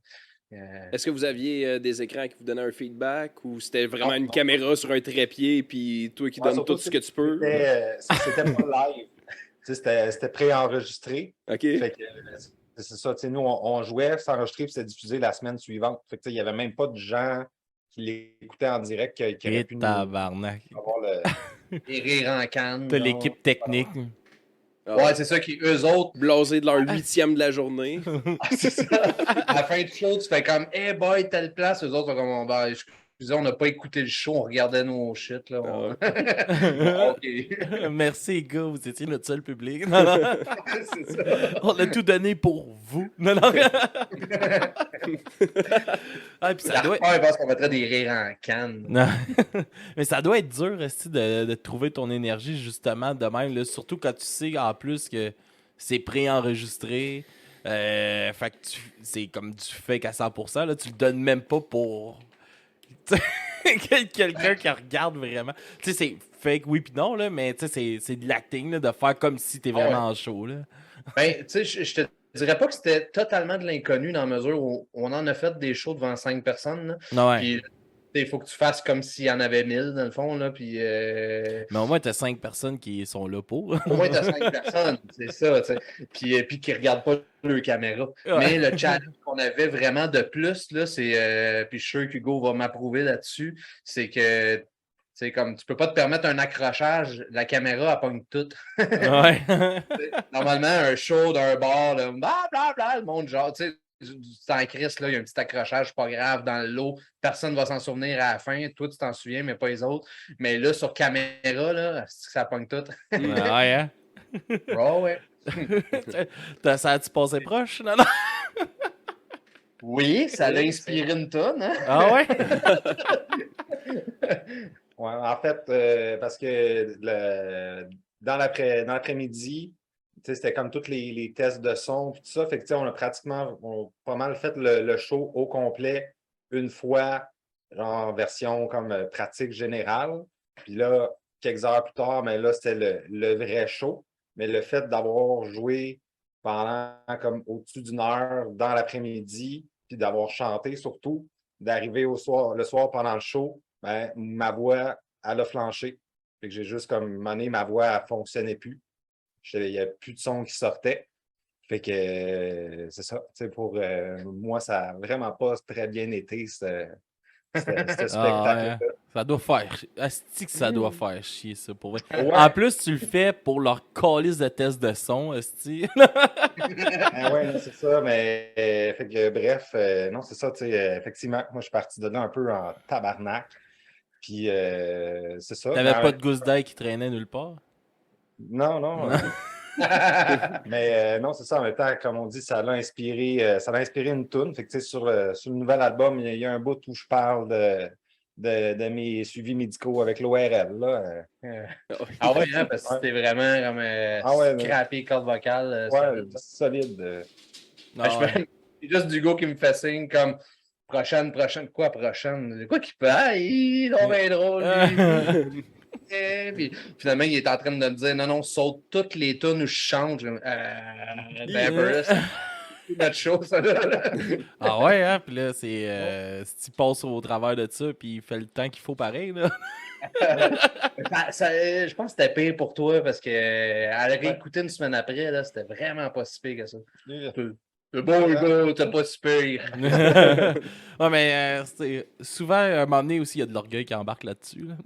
[SPEAKER 2] Est-ce que vous aviez des écrans qui vous donnaient un feedback ou c'était vraiment une caméra sur un trépied puis toi qui donnes tout ce que tu peux?
[SPEAKER 3] C'était pas live. C'était préenregistré.
[SPEAKER 2] OK.
[SPEAKER 3] Fait que, c'est ça. Nous, on jouait, s'enregistrer puis c'était diffusé la semaine suivante. Fait que, il n'y avait même pas de gens qui l'écoutaient en direct qui auraient pu
[SPEAKER 1] tabarnak.
[SPEAKER 3] avoir
[SPEAKER 5] les rires en canne.
[SPEAKER 1] T'as l'équipe technique.
[SPEAKER 5] Ouais, c'est ça qui, eux autres.
[SPEAKER 2] Blasés de leur 8e de la journée.
[SPEAKER 5] C'est ça. À la fin du show, tu fais comme, hey boy, telle place. Eux autres font comme, excusez, on n'a pas écouté le show, on regardait nos shit. Là.
[SPEAKER 1] Merci, gars, vous étiez notre seul public. Non. C'est ça. On a tout donné pour vous. Non.
[SPEAKER 5] Puis ça doit être... Je pense qu'on mettrait des rires en canne.
[SPEAKER 1] Non. Mais ça doit être dur aussi de trouver ton énergie justement de même, là, surtout quand tu sais en plus que c'est préenregistré. Fait que c'est comme du fake à 100%. Là, tu le donnes même pas pour quelqu'un qui regarde vraiment. Tu sais, c'est fake, oui puis non, là, mais c'est de l'acting là, de faire comme si t'es vraiment en show. Là.
[SPEAKER 5] Ben, tu sais, je te dirais pas que c'était totalement de l'inconnu dans la mesure où on en a fait des shows devant 5 personnes. Là. Puis, il faut que tu fasses comme s'il y en avait 1000 dans le fond. Là, puis,
[SPEAKER 1] mais au moins, tu as 5 personnes qui sont là pour.
[SPEAKER 5] Au moins, tu as 5 personnes, c'est ça. Puis qui ne regardent pas leur caméra. Ouais. Mais le challenge qu'on avait vraiment de plus, là, c'est, puis je suis sûr qu'Hugo va m'approuver là-dessus, c'est que C'est comme, tu peux pas te permettre un accrochage, la caméra, elle pogne tout.
[SPEAKER 1] Ouais.
[SPEAKER 5] Normalement, un show d'un bar, là, blablabla, le monde, genre, tu sais, en Christ, là, il y a un petit accrochage pas grave dans l'eau, personne ne va s'en souvenir à la fin, toi, tu t'en souviens, mais pas les autres. Mais là, sur caméra, là, ça pogne tout.
[SPEAKER 1] Ouais, hein?
[SPEAKER 5] Oh, ouais.
[SPEAKER 1] Ça a-tu passé proche? Non, non.
[SPEAKER 5] Oui, ça l'a inspiré une tonne, hein?
[SPEAKER 1] Ah ouais?
[SPEAKER 3] Ouais, en fait, parce que dans l'après-midi, c'était comme tous les tests de son et tout ça. Fait que on a pas mal fait le show au complet une fois, genre en version comme pratique générale. Puis là, quelques heures plus tard, mais là, c'était le vrai show. Mais le fait d'avoir joué pendant comme au-dessus d'une heure dans l'après-midi, puis d'avoir chanté surtout, d'arriver le soir pendant le show, ben, ma voix, elle a flanché. Fait que j'ai juste comme mané, ma voix, elle ne fonctionnait plus. Il n'y a plus de son qui sortait. Fait que c'est ça. Pour moi, ça n'a vraiment pas très bien été, ce spectacle-là.
[SPEAKER 1] Ouais. Ça doit faire. Asti que ça doit faire chier, ça, pour vrai.
[SPEAKER 3] Ouais.
[SPEAKER 1] En plus, tu le fais pour leur calice de test de son, Asti.
[SPEAKER 3] Ouais, c'est ça, mais fait que bref, non, c'est ça, effectivement, moi je suis parti de là un peu en tabarnak. Puis c'est ça.
[SPEAKER 1] T'avais pas de gousse d'ail qui traînait nulle part?
[SPEAKER 3] Non, non. Mais non, c'est ça, en même temps, comme on dit, ça l'a inspiré une toune. Fait que sur le nouvel album, il y a un bout où je parle de mes suivis médicaux avec l'ORL. Là.
[SPEAKER 5] Ah ouais, hein, parce que c'était vraiment comme scrappé corde vocale.
[SPEAKER 3] Ouais, solide.
[SPEAKER 5] C'est juste du go qui me fait signe comme prochaine, quoi prochaine? Quoi qu'il peut? Ah, il est bien drôle. Lui. Puis finalement, il est en train de me dire non, saute toutes les tunes où je chante. C'est notre show, ça là.
[SPEAKER 1] Ah ouais, hein? Puis là, si tu passes au travers de ça, puis il fait le temps qu'il faut pareil, là.
[SPEAKER 5] Je pense que c'était pire pour toi parce qu'à le réécouter une semaine après, là, c'était vraiment pas si pire que ça. C'est bon, le gars, t'es pas si pire.
[SPEAKER 1] Ouais, mais souvent, à un moment donné aussi, il y a de l'orgueil qui embarque là-dessus. Là.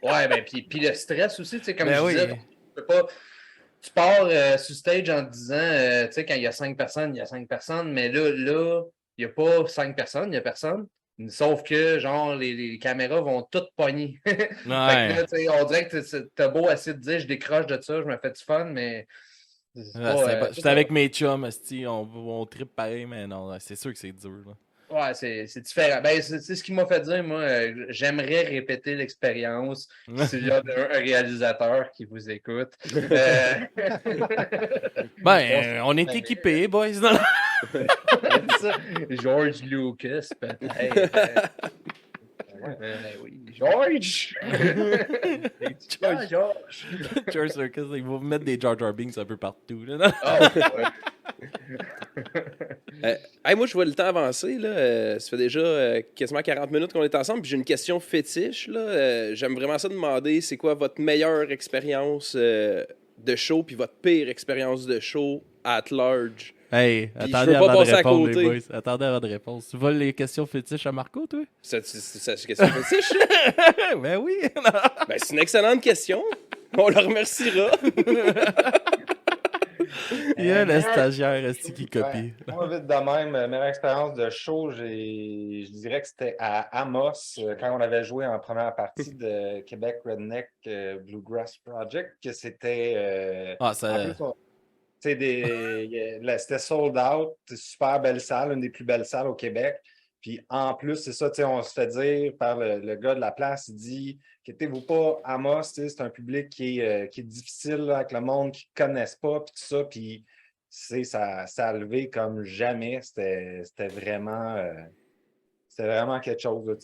[SPEAKER 5] Ouais, ben, puis le stress aussi, tu sais, comme je disais,
[SPEAKER 1] oui.
[SPEAKER 5] tu pars sur stage en te disant, tu sais, quand il y a 5 personnes, il y a 5 personnes, mais là, il n'y a pas 5 personnes, il n'y a personne. Sauf que, genre, les caméras vont toutes pogner.
[SPEAKER 1] Ouais.
[SPEAKER 5] Fait que là, tu sais, on dirait que t'as beau essayer de dire, je décroche de ça, je me fais du fun, mais.
[SPEAKER 1] J'étais avec mes chums, on tripe pareil, mais non, c'est sûr que c'est dur. Là.
[SPEAKER 5] Ouais, c'est différent. Ben, c'est ce qui m'a fait dire, moi, j'aimerais répéter l'expérience. S'il y a un réalisateur qui vous écoute.
[SPEAKER 1] On est équipés, boys.
[SPEAKER 5] George Lucas, peut-être. Oui, George!
[SPEAKER 1] George Lucas, il va mettre des Jar Jar Binks un peu partout. Là.
[SPEAKER 2] Moi, je vois le temps avancer. Là. Ça fait déjà quasiment 40 minutes qu'on est ensemble. Puis j'ai une question fétiche. Là. J'aime vraiment ça demander, c'est quoi votre meilleure expérience de show puis votre pire expérience de show at large?
[SPEAKER 1] Hey, attendez avant de répondre, les boys. Attendez avant de répondre. Tu voles les questions fétiches à Marco, toi?
[SPEAKER 2] C'est une question fétiche?
[SPEAKER 1] Ben oui!
[SPEAKER 2] Ben, c'est une excellente question. On le remerciera.
[SPEAKER 1] Il y a le stagiaire qui copie.
[SPEAKER 3] Moi, vite de même, meilleure expérience de show, je dirais que c'était à Amos, quand on avait joué en première partie de Québec Redneck Bluegrass Project, que c'était... c'était sold out, super belle salle, une des plus belles salles au Québec. Puis en plus, c'est ça, on se fait dire par le gars de la place, il dit « Inquiétez-vous pas, Amos, c'est un public qui est difficile là, avec le monde qui ne connaissent pas, puis tout ça. » Puis ça a levé comme jamais. C'était vraiment quelque chose.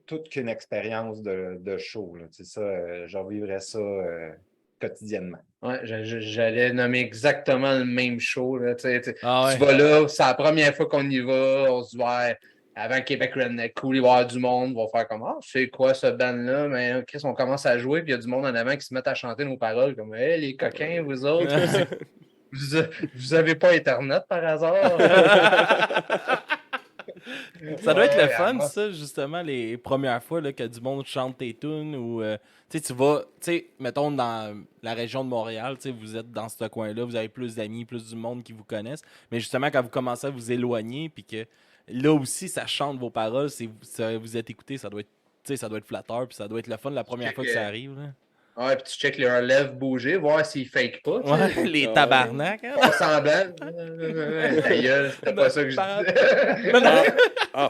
[SPEAKER 3] Toute qu'une expérience de show. Là, ça, j'en vivrais ça quotidiennement.
[SPEAKER 5] Ouais, j'allais nommer exactement le même show. Là, tu
[SPEAKER 1] vas
[SPEAKER 5] là, c'est la première fois qu'on y va, on se dit ouais, avant Québec Redneck, cool, il va y avoir du monde, on va faire comme c'est quoi ce band-là? Mais Chris, on commence à jouer, puis il y a du monde en avant qui se met à chanter nos paroles comme hey, les coquins, vous autres, vous avez pas Internet par hasard?
[SPEAKER 1] Ça doit être le fun, ça, justement, les premières fois là, que du monde chante tes tunes ou tu vas, mettons, dans la région de Montréal, vous êtes dans ce coin-là, vous avez plus d'amis, plus du monde qui vous connaissent, mais justement, quand vous commencez à vous éloigner, puis que là aussi, ça chante vos paroles, vous êtes écouté, ça doit être flatteur, puis ça doit être le fun la première fois que ça arrive. Là.
[SPEAKER 5] Ouais, puis tu checkes leurs lèvres bouger, voir s'ils fake pas.
[SPEAKER 1] Ouais, les tabarnak.
[SPEAKER 5] Pas semblant. Ta gueule, c'était pas ça que je disais.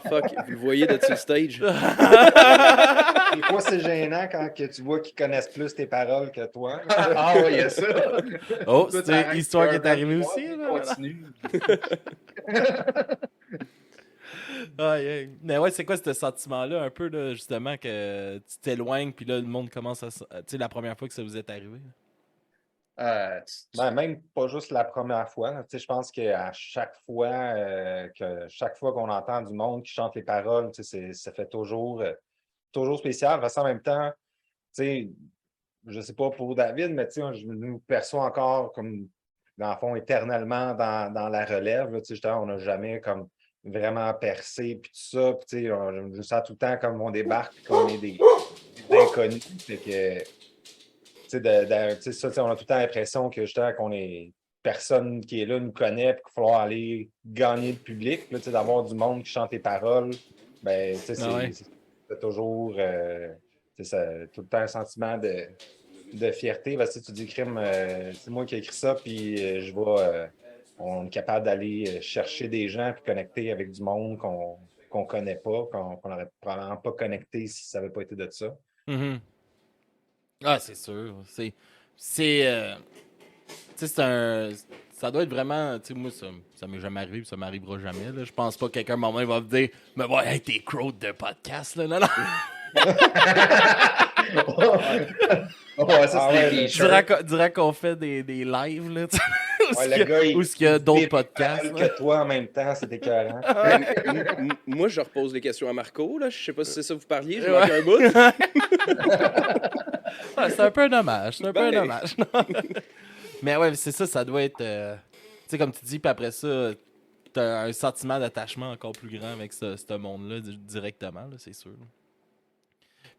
[SPEAKER 2] Fuck, vous le voyez d'être sur le stage.
[SPEAKER 3] Des fois, c'est gênant quand que tu vois qu'ils connaissent plus tes paroles que toi.
[SPEAKER 5] Ouais, il y a ça.
[SPEAKER 1] Oh, c'est une histoire qui est arrivée aussi.
[SPEAKER 5] Continue.
[SPEAKER 1] Mais ouais, c'est quoi ce sentiment-là, un peu, là, justement, que tu t'éloignes, puis là, le monde commence à... Tu sais, la première fois que ça vous est arrivé.
[SPEAKER 3] Même pas juste la première fois. Je pense qu'à chaque fois qu'on entend du monde qui chante les paroles, ça fait toujours spécial. Parce qu'en même temps, je sais pas pour David, mais je nous perçois encore comme, dans le fond, éternellement dans la relève. Là, justement, on n'a jamais comme vraiment percé, puis tout ça. Puis, je sens tout le temps comme on débarque, puis qu'on est des inconnus. Fait que, on a tout le temps l'impression que justement qu'on est personne qui est là nous connaît, puis qu'il va falloir aller gagner le public, là, d'avoir du monde qui chante les paroles. Ben, c'est toujours tout le temps un sentiment de fierté. Parce que tu dis, crime, c'est moi qui ai écrit ça, puis on est capable d'aller chercher des gens puis connecter avec du monde qu'on connaît pas, qu'on n'aurait probablement pas connecté si ça n'avait pas été de ça.
[SPEAKER 1] Mm-hmm. Ah, c'est sûr. Ça doit être vraiment. Tu sais, moi, ça m'est jamais arrivé, puis ça m'arrivera jamais. Là. Je pense pas que quelqu'un, moment, va me dire, mais ouais, hey, t'es crowd de podcast, là. Non, non. Dirait qu'on fait des lives, là. Ou est-ce qu'il y a d'autres podcasts?
[SPEAKER 3] Que toi en même temps, c'est écœurant.
[SPEAKER 2] Moi, je repose les questions à Marco. Là. Je sais pas si c'est ça que vous parliez. Je manque un bout.
[SPEAKER 1] C'est un peu un hommage. Mais ouais, c'est ça, ça doit être... tu sais, comme tu dis, puis après ça, t'as un sentiment d'attachement encore plus grand avec ce monde-là directement, là, c'est sûr.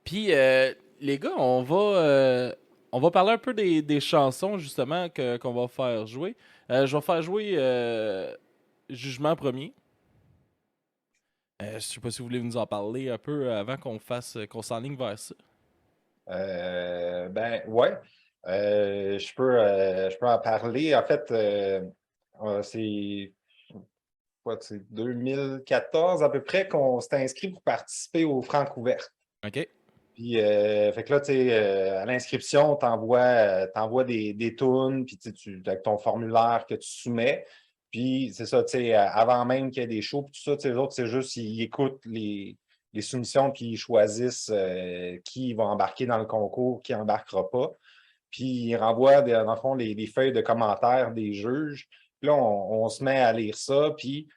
[SPEAKER 1] Puis, les gars, on va parler un peu des chansons, justement, qu'on va faire jouer. Je vais faire jouer Jugement premier. Je sais pas si vous voulez nous en parler un peu avant qu'on s'enligne vers ça.
[SPEAKER 3] Ouais. Je peux en parler. En fait, c'est 2014 à peu près qu'on s'est inscrit pour participer au Francouverte.
[SPEAKER 1] OK.
[SPEAKER 3] Puis, fait que là, tu sais, à l'inscription, t'envoies des tunes, puis avec ton formulaire que tu soumets. Puis, c'est ça, tu sais, avant même qu'il y ait des shows, puis tout ça, tu sais, les autres, c'est juste, ils écoutent les soumissions, puis ils choisissent qui va embarquer dans le concours, qui n'embarquera pas. Puis, ils renvoient, dans le fond, les feuilles de commentaires des juges. Puis là, on se met à lire ça. Puis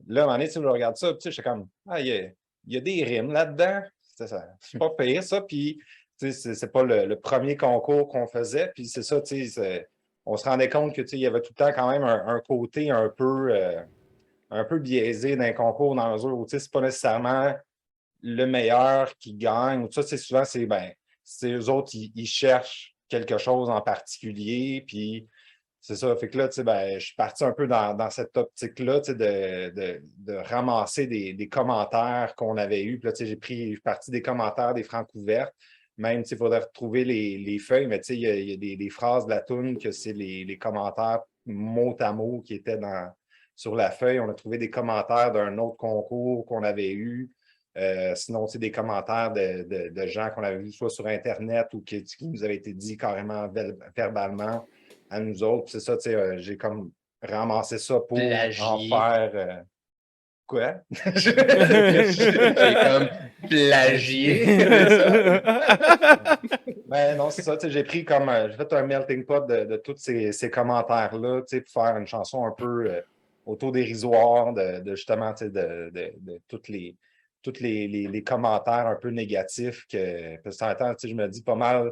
[SPEAKER 3] là, à un moment donné, tu regardes ça, puis je suis comme, il y a des rimes là-dedans. C'est pas pire, ça. Puis, c'est pas le premier concours qu'on faisait. Puis, c'est ça, on se rendait compte que il y avait tout le temps quand même un côté un peu biaisé d'un concours dans la mesure où c'est pas nécessairement le meilleur qui gagne. Tout ça, souvent, c'est eux autres, ils cherchent quelque chose en particulier. Puis, c'est ça. Fait que là, je suis parti un peu dans cette optique-là, de ramasser des commentaires qu'on avait eus. Puis là, je suis parti des commentaires des Francouvertes. Même, il faudrait retrouver les feuilles, mais il y a des phrases de la toune que c'est les commentaires mot à mot qui étaient sur la feuille. On a trouvé des commentaires d'un autre concours qu'on avait eu. Sinon, des commentaires de gens qu'on avait vus soit sur Internet ou qui nous avaient été dit carrément verbalement à nous autres. C'est ça, j'ai comme ramassé ça pour en faire... Quoi?
[SPEAKER 5] J'ai comme plagié.
[SPEAKER 3] Ben non, c'est ça. J'ai pris comme... j'ai fait un melting pot de tous ces commentaires-là pour faire une chanson un peu autodérisoire de justement de tous les commentaires un peu négatifs parce que en temps, je me dis pas mal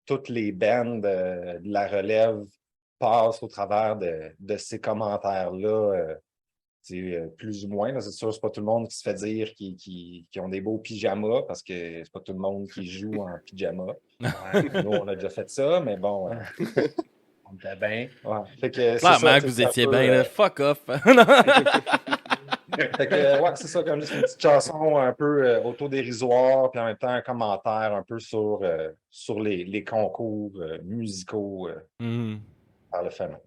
[SPEAKER 3] toutes les bands de la relève passent au travers de ces commentaires-là plus ou moins. Là, c'est sûr, c'est pas tout le monde qui se fait dire qu'ils ont des beaux pyjamas parce que c'est pas tout le monde qui joue en pyjama. Nous, on a déjà fait ça, mais bon.
[SPEAKER 5] On était bien.
[SPEAKER 3] Ouais. Fait que
[SPEAKER 1] Clairement que vous étiez bien, là. Fuck off.
[SPEAKER 3] Fait que, ouais, c'est ça, comme juste une petite chanson un peu autodérisoire, puis en même temps un commentaire un peu sur les concours musicaux par le féminin.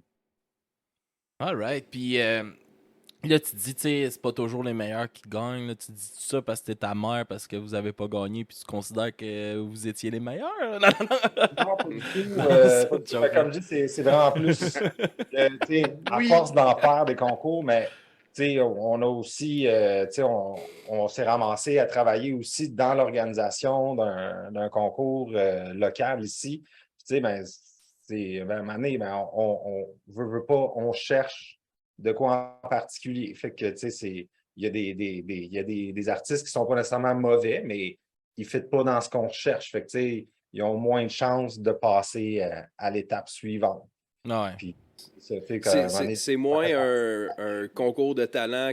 [SPEAKER 1] All right. Puis là, tu te dis, tu sais, c'est pas toujours les meilleurs qui gagnent. Là. Tu te dis tout ça parce que t'es ta mère, parce que vous avez pas gagné, puis tu considères que vous étiez les meilleurs. Non,
[SPEAKER 3] pas du tout. Comme je dis, c'est vraiment plus, à force d'en faire des concours, mais on a aussi, on s'est ramassé à travailler aussi dans l'organisation d'un concours local ici. Puis, ben, à un moment donné, on veut pas, on cherche de quoi en particulier. Fait que, il y a des artistes qui sont pas nécessairement mauvais, mais ils ne fitent pas dans ce qu'on cherche. Fait que, ils ont moins de chances de passer à l'étape suivante.
[SPEAKER 1] Ouais.
[SPEAKER 3] Puis,
[SPEAKER 2] c'est moins un concours de talent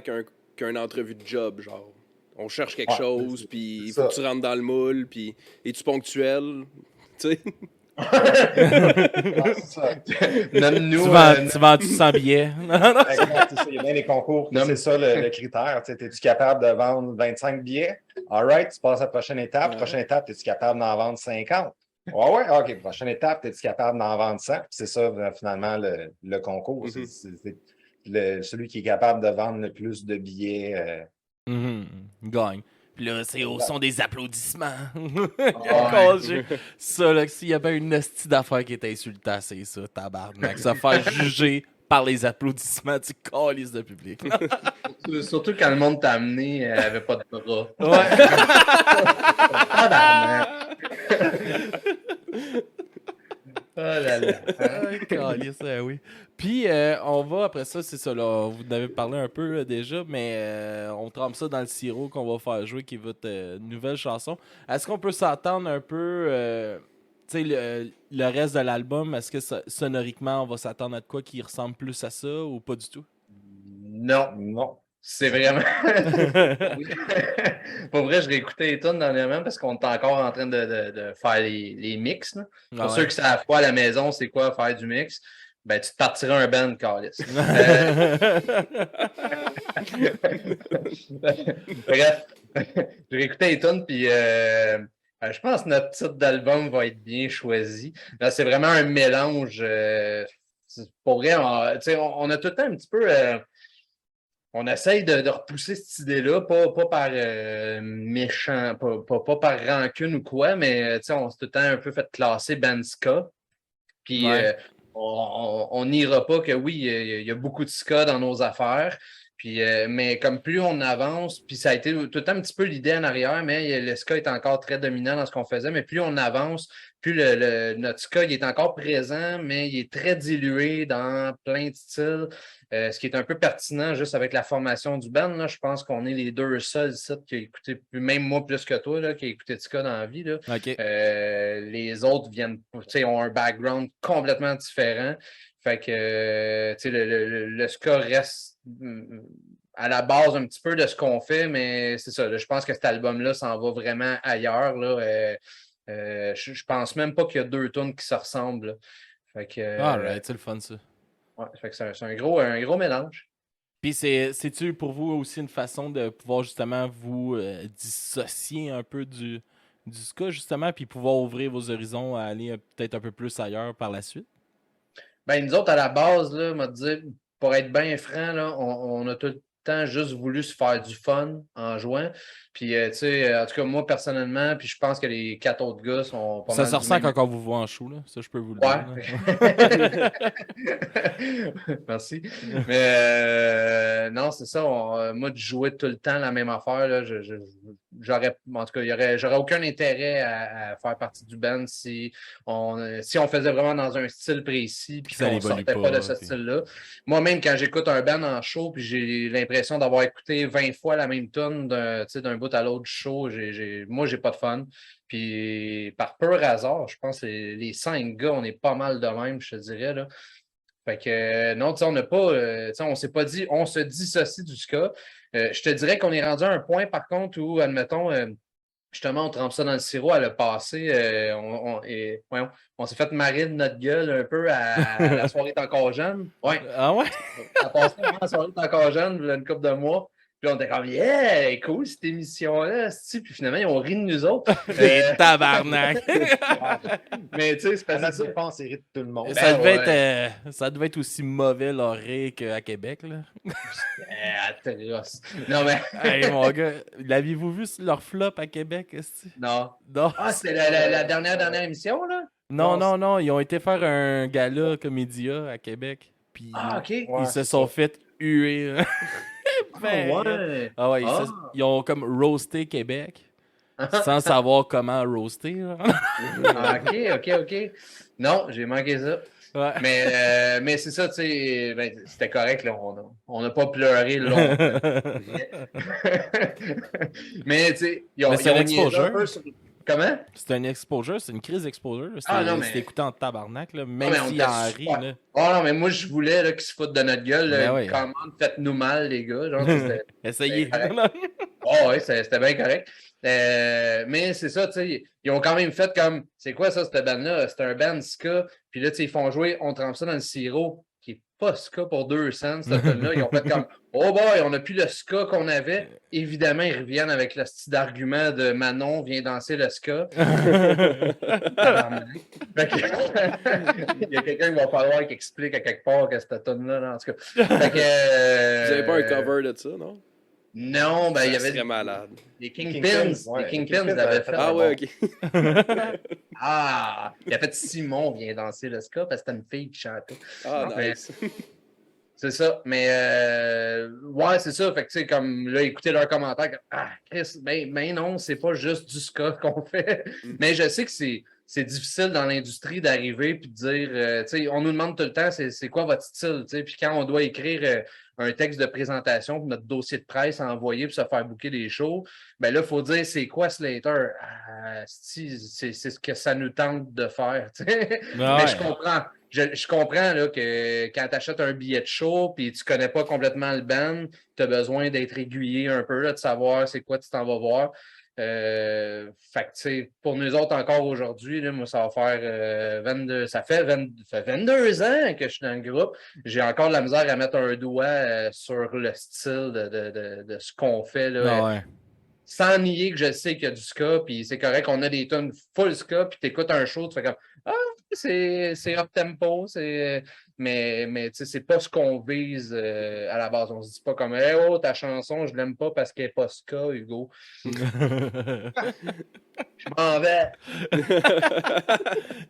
[SPEAKER 2] qu'une entrevue de job, genre. On cherche quelque chose, puis il faut que tu rentres dans le moule, puis es-tu ponctuel? Tu sais?
[SPEAKER 5] Même nous,
[SPEAKER 1] tu vends-tu 100 billets?
[SPEAKER 3] Exact, c'est ça. Il y a bien des concours, c'est ça le critère. Es-tu capable de vendre 25 billets? All right, tu passes à la prochaine étape. Prochaine étape, es-tu capable d'en vendre 50? Ouais, OK. Prochaine étape, es-tu capable d'en vendre 100? Puis c'est ça, finalement, le concours. C'est celui qui est capable de vendre le plus de billets.
[SPEAKER 1] Gagne. Puis là, c'est au son des applaudissements.
[SPEAKER 5] Ouais.
[SPEAKER 1] Ça, là, s'il y avait une hostie d'affaires qui était insultante, c'est ça, tabarnak. Se faire juger par les applaudissements du calice de public.
[SPEAKER 5] Surtout quand le monde t'a amené, avait pas de bras.
[SPEAKER 1] Ouais.
[SPEAKER 5] Oh là là.
[SPEAKER 1] Calice, oui. Puis, on va, après ça, c'est ça, là, vous en avez parlé un peu là, déjà, mais on trempe ça dans le sirop qu'on va faire jouer, qui est votre nouvelle chanson. Est-ce qu'on peut s'attendre un peu, tu sais, le reste de l'album, est-ce que sonoriquement, on va s'attendre à de quoi qui ressemble plus à ça ou pas du tout?
[SPEAKER 3] Non.
[SPEAKER 5] C'est vraiment. Pour vrai, je réécoutais les tunes dernièrement parce qu'on est encore en train de faire les mix. Là. Pour ceux qui savent pas à la maison, c'est quoi faire du mix, ben tu te partiras un band, Carlis. Bref, je réécoutais les tunes, puis je pense que notre titre d'album va être bien choisi. Là, c'est vraiment un mélange. Pour vrai, on a tout le temps un petit peu. On essaye de repousser cette idée-là, pas par méchant, pas par rancune ou quoi, mais on s'est tout le temps un peu fait classer Banska. Puis on n'ira pas que oui, il y a beaucoup de ska dans nos affaires. Puis, mais comme plus on avance, puis ça a été tout le temps un petit peu l'idée en arrière, mais le ska est encore très dominant dans ce qu'on faisait, mais plus on avance, plus notre ska il est encore présent, mais il est très dilué dans plein de styles. Ce qui est un peu pertinent juste avec la formation du band. Là, je pense qu'on est les deux seuls sites qui ont écouté, même moi plus que toi, là, qui a écouté de ska dans la vie. Là.
[SPEAKER 1] Okay.
[SPEAKER 5] Les autres ont un background complètement différent. Fait que le ska reste à la base un petit peu de ce qu'on fait, mais c'est ça. Là, je pense que cet album-là s'en va vraiment ailleurs. Là. Je pense même pas qu'il y a deux tunes qui se ressemblent. Là. Fait que,
[SPEAKER 1] right, c'est le fun, ça.
[SPEAKER 5] Ouais, fait que c'est un gros mélange.
[SPEAKER 1] Puis c'est-tu pour vous aussi une façon de pouvoir justement vous dissocier un peu du ska, justement, puis pouvoir ouvrir vos horizons à aller peut-être un peu plus ailleurs par la suite?
[SPEAKER 5] Ben, nous autres, à la base, là, m'a dit, pour être bien franc, là, on a tout le temps juste voulu se faire du fun en jouant. Puis, tu sais, en tout cas, moi, personnellement, puis je pense que les 4 autres gars sont pas mal.
[SPEAKER 1] Ça se ressent quand on vous voit en show, là. Ça, je peux vous le dire.
[SPEAKER 5] Merci. Mais non, c'est ça. Moi, de jouer tout le temps la même affaire, là, en tout cas, j'aurais aucun intérêt à faire partie du band si on faisait vraiment dans un style précis puis qu'on ne sortait pas de ce style-là. Moi-même, quand j'écoute un band en show puis j'ai l'impression d'avoir écouté 20 fois la même tune d'un bout à l'autre du show, moi, j'ai pas de fun. Puis par pur hasard, je pense que les 5 gars, on est pas mal de même, je te dirais. Là. Fait que non, tu sais, on n'a pas, tu sais, on s'est pas dit, on se dissocie du ska. Je te dirais qu'on est rendu à un point, par contre, où, admettons, justement, on trempe ça dans le sirop à le passé. On s'est fait marrer de notre gueule un peu à la soirée T'es encore jeune. Ouais.
[SPEAKER 1] Ah ouais?
[SPEAKER 5] On a passé vraiment la soirée T'es encore jeune, il y a une couple de mois. Puis on était comme, yeah, cool cette émission-là. Puis finalement, ils ont ri de nous autres.
[SPEAKER 1] Les tabarnak!
[SPEAKER 5] Mais tu sais, c'est
[SPEAKER 3] On
[SPEAKER 5] pas
[SPEAKER 3] a
[SPEAKER 5] ça.
[SPEAKER 3] dû penser rire de tout le monde.
[SPEAKER 1] Ça devait,
[SPEAKER 5] ouais.
[SPEAKER 1] ça devait être aussi mauvais l'oreille qu'à Québec, là.
[SPEAKER 5] Atroce. Non, mais.
[SPEAKER 1] Hey, mon gars, l'aviez-vous vu sur leur flop à Québec? Est-ce que-
[SPEAKER 5] Non.
[SPEAKER 1] Non.
[SPEAKER 5] Ah, c'était la dernière émission, là?
[SPEAKER 1] Non, ils ont été faire un gala comédia à Québec. Puis
[SPEAKER 5] Ah, OK.
[SPEAKER 3] Ouais,
[SPEAKER 1] ils se
[SPEAKER 3] c'est
[SPEAKER 1] sont
[SPEAKER 3] ça.
[SPEAKER 1] fait huer. Ben,
[SPEAKER 5] ouais.
[SPEAKER 1] Ah ouais,
[SPEAKER 5] Ah.
[SPEAKER 1] ils ont comme roasté Québec sans savoir comment roaster. Là.
[SPEAKER 5] Ah, OK. Non, j'ai manqué ça.
[SPEAKER 1] Ouais.
[SPEAKER 5] Mais c'est ça, tu sais, ben, c'était correct, là. On n'a pas pleuré longtemps. Mais, tu sais, ils ont
[SPEAKER 1] Mais c'est un
[SPEAKER 5] niaisé
[SPEAKER 1] exposure.
[SPEAKER 5] un peu sur- Comment?
[SPEAKER 1] C'est un exposure, c'est une crise d'exposure.
[SPEAKER 5] Ah, non, mais-
[SPEAKER 1] C'est écouté en tabarnak, là, même
[SPEAKER 5] mais on
[SPEAKER 1] s'il
[SPEAKER 5] était
[SPEAKER 1] en rit.
[SPEAKER 5] super-
[SPEAKER 1] Là.
[SPEAKER 5] Oh non, mais moi, je voulais là, qu'ils se foutent de notre gueule. Là,
[SPEAKER 1] Ben oui.
[SPEAKER 5] Comment faites-nous mal, les gars? Genre, c'était...
[SPEAKER 1] Essayez.
[SPEAKER 5] Oh, ouais, c'était bien correct. Mais c'est ça, tu sais, ils ont quand même fait comme, c'est quoi ça, cette band-là? C'est un band ska. Puis là, tu sais, ils font jouer, on trempe ça dans le sirop, qui est pas ska pour 2 cents, cette tune-là. Ils ont fait comme, oh boy, on n'a plus le ska qu'on avait. Évidemment, ils reviennent avec le style d'argument de Manon vient danser le ska. Fait que- il y a quelqu'un qui va falloir qui explique à quelque part que cette tune-là, en tout cas. Fait que,
[SPEAKER 2] Vous avez pas un cover de ça, non?
[SPEAKER 5] Non, ben, il y
[SPEAKER 2] Ça
[SPEAKER 5] avait
[SPEAKER 2] serait malade.
[SPEAKER 5] les Kingpins.
[SPEAKER 3] ouais.
[SPEAKER 5] Les Kingpins l'avaient fait.
[SPEAKER 2] Ah ouais, ok.
[SPEAKER 5] Ah, il a fait Simon vient danser le ska parce que c'était une fille qui chantait.
[SPEAKER 2] Ah,
[SPEAKER 5] Mais-
[SPEAKER 2] nice.
[SPEAKER 5] C'est ça. Mais ouais, c'est ça. Fait que tu sais, comme là, écouter leurs commentaires, comme, ah, Chris, ben non, c'est pas juste du ska qu'on fait. Mais je sais que c'est difficile dans l'industrie d'arriver et de dire, tu sais, on nous demande tout le temps, c'est quoi votre style, tu sais, puis quand on doit écrire un texte de présentation pour notre dossier de presse à envoyer pour se faire booker des shows, ben là, il faut dire, c'est quoi Slater? Ah, c'est ce que ça nous tente de faire, tu sais. Mais je comprends. Je comprends là, que quand tu achètes un billet de show puis tu connais pas complètement le band, tu as besoin d'être aiguillé un peu, là, de savoir c'est quoi tu t'en vas voir. Fait que, tu sais, pour nous autres encore aujourd'hui, là, moi, ça va faire 22, ça fait 22 ans que je suis dans le groupe. J'ai encore de la misère à mettre un doigt sur le style de ce qu'on fait. Là,
[SPEAKER 1] Ah ouais.
[SPEAKER 5] sans nier que je sais qu'il y a du ska, puis c'est correct, on a des tunes full ska, puis tu écoutes un show, tu fais comme ah, c'est up-tempo, mais tu sais, c'est pas ce qu'on vise à la base. On se dit pas comme hey, oh, ta chanson, je l'aime pas parce qu'elle est pas ska, Hugo. Je m'en vais.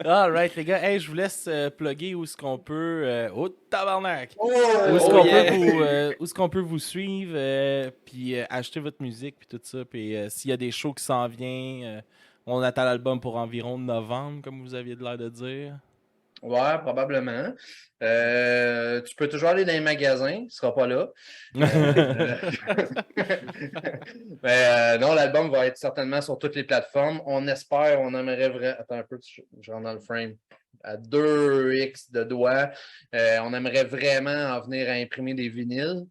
[SPEAKER 1] All right, les gars. Hey, je vous laisse plugger où est-ce qu'on peut. Oh, tabarnak!
[SPEAKER 5] Oh,
[SPEAKER 1] Où est-ce
[SPEAKER 2] oh,
[SPEAKER 1] qu'on
[SPEAKER 2] yeah.
[SPEAKER 1] peut vous, où est-ce qu'on peut vous suivre, puis acheter votre musique, puis tout ça. Puis s'il y a des shows qui s'en viennent, on attend l'album pour environ novembre, comme vous aviez l'air de dire.
[SPEAKER 5] Ouais, probablement. Tu peux toujours aller dans les magasins, il ne sera pas là. Mais non, l'album va être certainement sur toutes les plateformes. On espère, on aimerait vraiment. Attends un peu, je rentre dans le frame. À 2x de doigts. On aimerait vraiment en venir à imprimer des vinyles.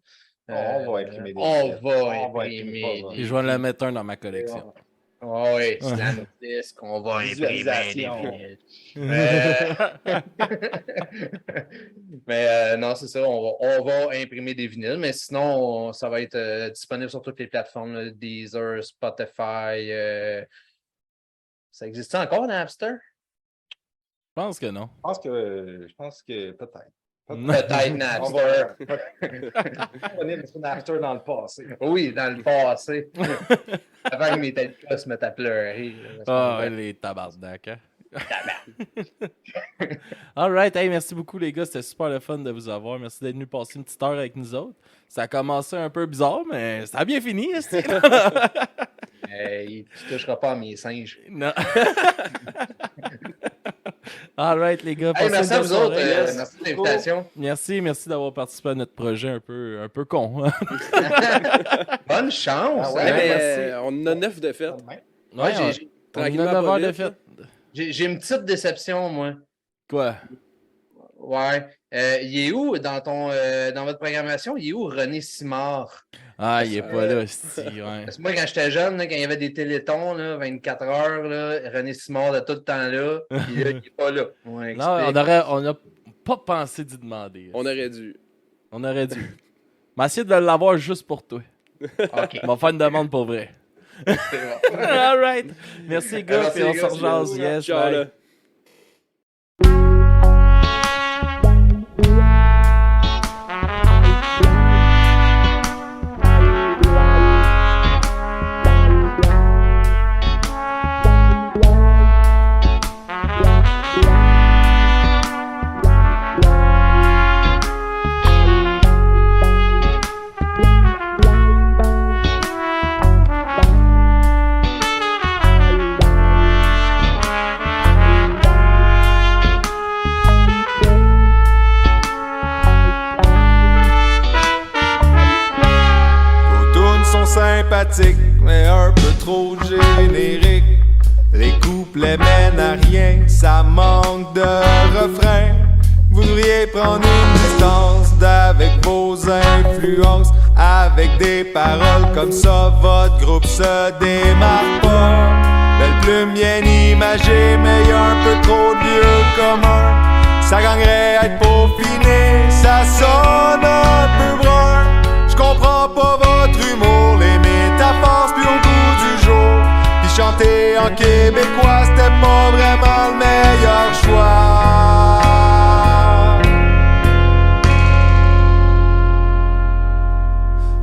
[SPEAKER 3] On va imprimer des
[SPEAKER 5] On
[SPEAKER 3] vinyles.
[SPEAKER 5] va
[SPEAKER 3] On va
[SPEAKER 5] imprimer.
[SPEAKER 3] imprimer.
[SPEAKER 1] Et je vais en mettre un dans ma collection.
[SPEAKER 5] Oh, oui, slam disc, on va imprimer des
[SPEAKER 3] Visualisation.
[SPEAKER 5] vinyles. Non, c'est ça, on va imprimer des vinyles, mais sinon, ça va être disponible sur toutes les plateformes, là, Deezer, Spotify. Ça existe encore, Napster?
[SPEAKER 1] Je pense que non.
[SPEAKER 3] Je pense que peut-être.
[SPEAKER 5] Peut-être
[SPEAKER 3] On
[SPEAKER 5] Napster.
[SPEAKER 3] va revenir sur Napster dans le passé.
[SPEAKER 5] Oui, dans le passé. Avant que mes Metallica se mettent à pleurer. Là,
[SPEAKER 1] Ah, ouais, les tabarnak, hein? All right, hey, merci beaucoup les gars, c'était super le fun de vous avoir. Merci d'être venu passer une petite heure avec nous autres. Ça a commencé un peu bizarre, mais ça a bien fini.
[SPEAKER 5] Tu toucheras pas à mes singes.
[SPEAKER 1] Non. All right, les gars.
[SPEAKER 5] Hey,
[SPEAKER 1] passez
[SPEAKER 5] merci
[SPEAKER 1] une
[SPEAKER 5] à
[SPEAKER 1] bonne
[SPEAKER 5] vous autres.
[SPEAKER 1] soirée.
[SPEAKER 5] Merci de l'invitation.
[SPEAKER 1] Merci d'avoir participé à notre projet un peu con.
[SPEAKER 5] Bonne chance.
[SPEAKER 3] Ah ouais,
[SPEAKER 5] hein?
[SPEAKER 2] Mais,
[SPEAKER 1] merci.
[SPEAKER 2] on a 9 de fête.
[SPEAKER 5] Ouais,
[SPEAKER 1] on
[SPEAKER 2] Tranquillement,
[SPEAKER 1] a 9
[SPEAKER 2] pas
[SPEAKER 1] heures de
[SPEAKER 2] vite,
[SPEAKER 1] fête.
[SPEAKER 5] j'ai une petite déception, moi.
[SPEAKER 1] Quoi?
[SPEAKER 5] Ouais. Il est où dans votre programmation? Il est où René Simard?
[SPEAKER 1] Ah, il est pas là, ouais.
[SPEAKER 5] Parce que moi, quand j'étais jeune, là, quand il y avait des télétons, là, 24 heures, là, René Simard de tout le temps là, puis là, il n'est pas là. Ouais,
[SPEAKER 1] non, on n'a pas pensé d'y demander.
[SPEAKER 2] On aurait dû.
[SPEAKER 1] Mais essayer de l'avoir juste pour toi.
[SPEAKER 5] OK.
[SPEAKER 1] On va faire une demande pour vrai.
[SPEAKER 5] C'est bon.
[SPEAKER 1] All right. Merci, gars, puis on se rejase. Yes,
[SPEAKER 2] ciao,
[SPEAKER 1] bye.
[SPEAKER 2] là.
[SPEAKER 6] Mais un peu trop générique. Les couplets mènent à rien, ça manque de refrain. Vous devriez prendre une distance d'avec vos influences. Avec des paroles comme ça, votre groupe se démarque pas. Belle plume bien imagée, mais y'a un peu trop de lieux communs. Ça gagnerait à être peaufiné, ça sonne un peu brun. J'comprends pas votre humour, les métaphores puis au goût du jour. Puis chanter en québécois, c'était pas vraiment le meilleur choix.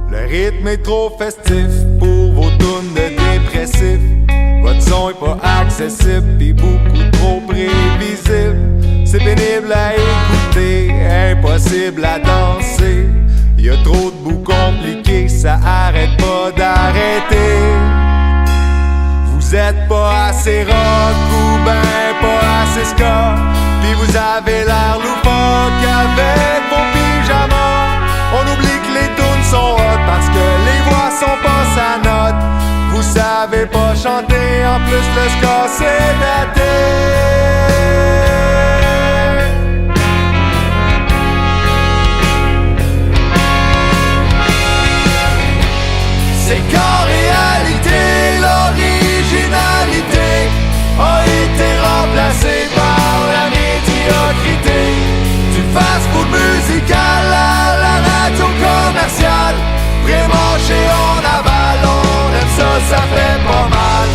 [SPEAKER 6] Le rythme est trop festif pour vos tunes de dépressifs. Votre son est pas accessible pis beaucoup trop prévisible. C'est pénible à écouter, impossible à danser. Y'a trop de bouts compliqués, ça arrête pas d'arrêter. Vous êtes pas assez rock ou ben pas assez ska. Pis vous avez l'air loufoque avec vos pyjamas. On oublie que les tunes sont hot parce que les voix sont pas sa note. Vous savez pas chanter, en plus le ska c'est daté. C'est qu'en réalité, l'originalité a été remplacée par la médiocrité. Du fast-food musical à la radio commerciale. Pré-branché en aval, on aime ça, ça fait pas mal.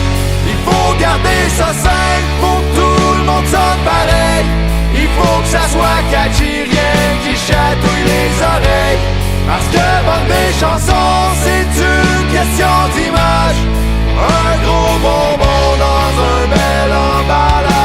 [SPEAKER 6] Il faut garder ça simple, faut que tout le monde sonne pareil. Il faut que ça soit catchy, rien qui chatouille les oreilles. Parce que vendre des chansons, c'est une question d'image. Un gros bonbon dans un bel emballage.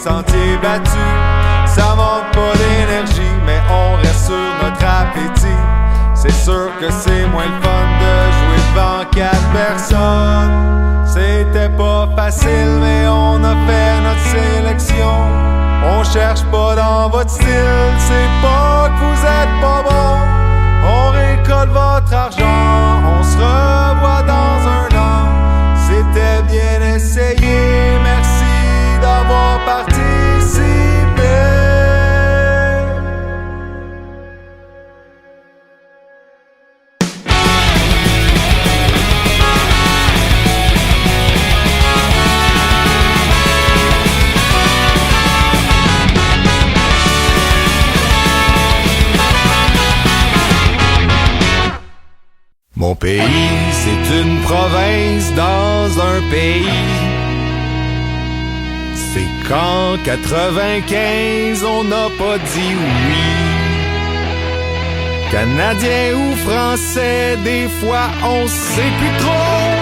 [SPEAKER 6] Sentiers battus, ça manque pas d'énergie, mais on reste sur notre appétit. C'est sûr que c'est moins le fun de jouer devant 4 personnes. C'était pas facile, mais on a fait notre sélection. On cherche pas dans votre style, c'est pas que vous êtes pas bon. On récolte votre argent, on se revoit dans un an. C'était bien essayé, merci d'avoir participé. Mon pays, c'est une province dans un pays. C'est qu'en 95, on n'a pas dit oui. Canadien ou français, des fois on sait plus trop.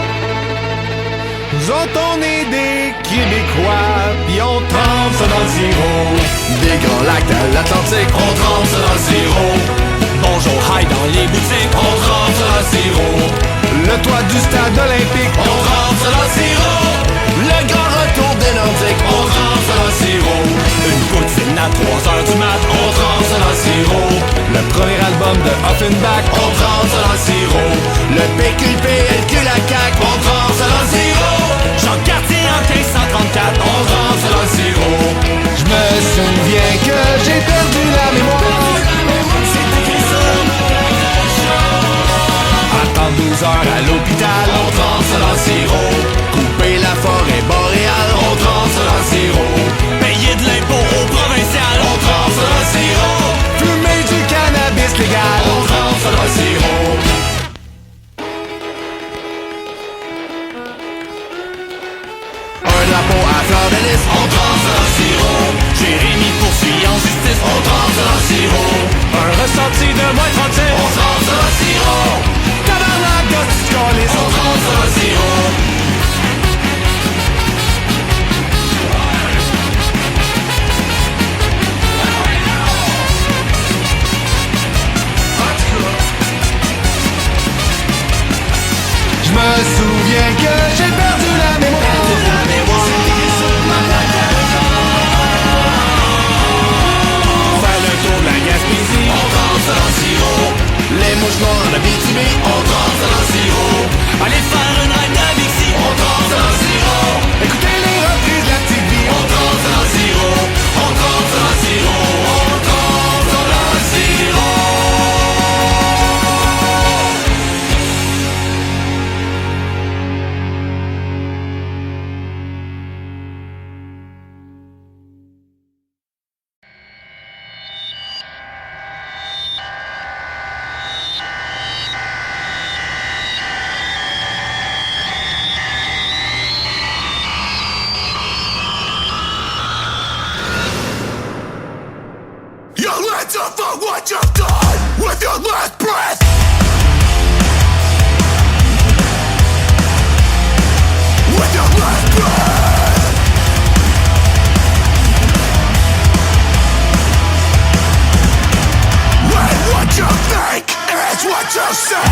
[SPEAKER 6] Nous autres on est des Québécois, pis on trempe ça dans le sirop. Des grands lacs à l'Atlantique, on trempe ça dans le sirop. Bonjour, hi dans les boutiques, on trempe ça dans le sirop. Le toit du stade olympique, on trempe ça dans le sirop. Le grand retour des Nordiques, on trempe ça dans le sirop. Une poutine à 3h du mat, on trempe ça dans le sirop. Le premier album de Offenbach, on trempe ça dans le sirop. Le PQP et le cul à cac, on trempe ça dans le sirop. Jean Cartier en 1534, on trempe ça dans le sirop. Je me souviens que j'ai perdu la mémoire. C'est écrit sur attendre 12 heures à l'hôpital, on trempe ça dans le sirop. Couper la forêt boréale, on trempe ça dans le sirop. Payer de l'impôt au provincial, on trempe ça dans le sirop. Fumer du cannabis légal, on trempe ça dans le sirop. Un drapeau à fleur de lys, on trempe ça dans le sirop. Jérémy poursuit en justice, on trempe ça dans le sirop. Un ressenti de moins 37, on trempe ça dans le sirop. Tabarnak de Tiscolis, on trempe ça dans le sirop. Je me souviens que j'ai perdu la mémoire. Faire le tour de la Gaspésie, on trempe ça dans le sirop. Les mouches noires en Abitibi, on trempe ça dans le sirop. Aller faire une ride de Bixi, on trempe ça dans le sirop. Écouter les reprises de la petite vie, on trempe ça dans le sirop. On trempe ça dans le sirop. On trempe ça dans le sirop. What you've done with your last breath. With your last breath. When what you think is what you say.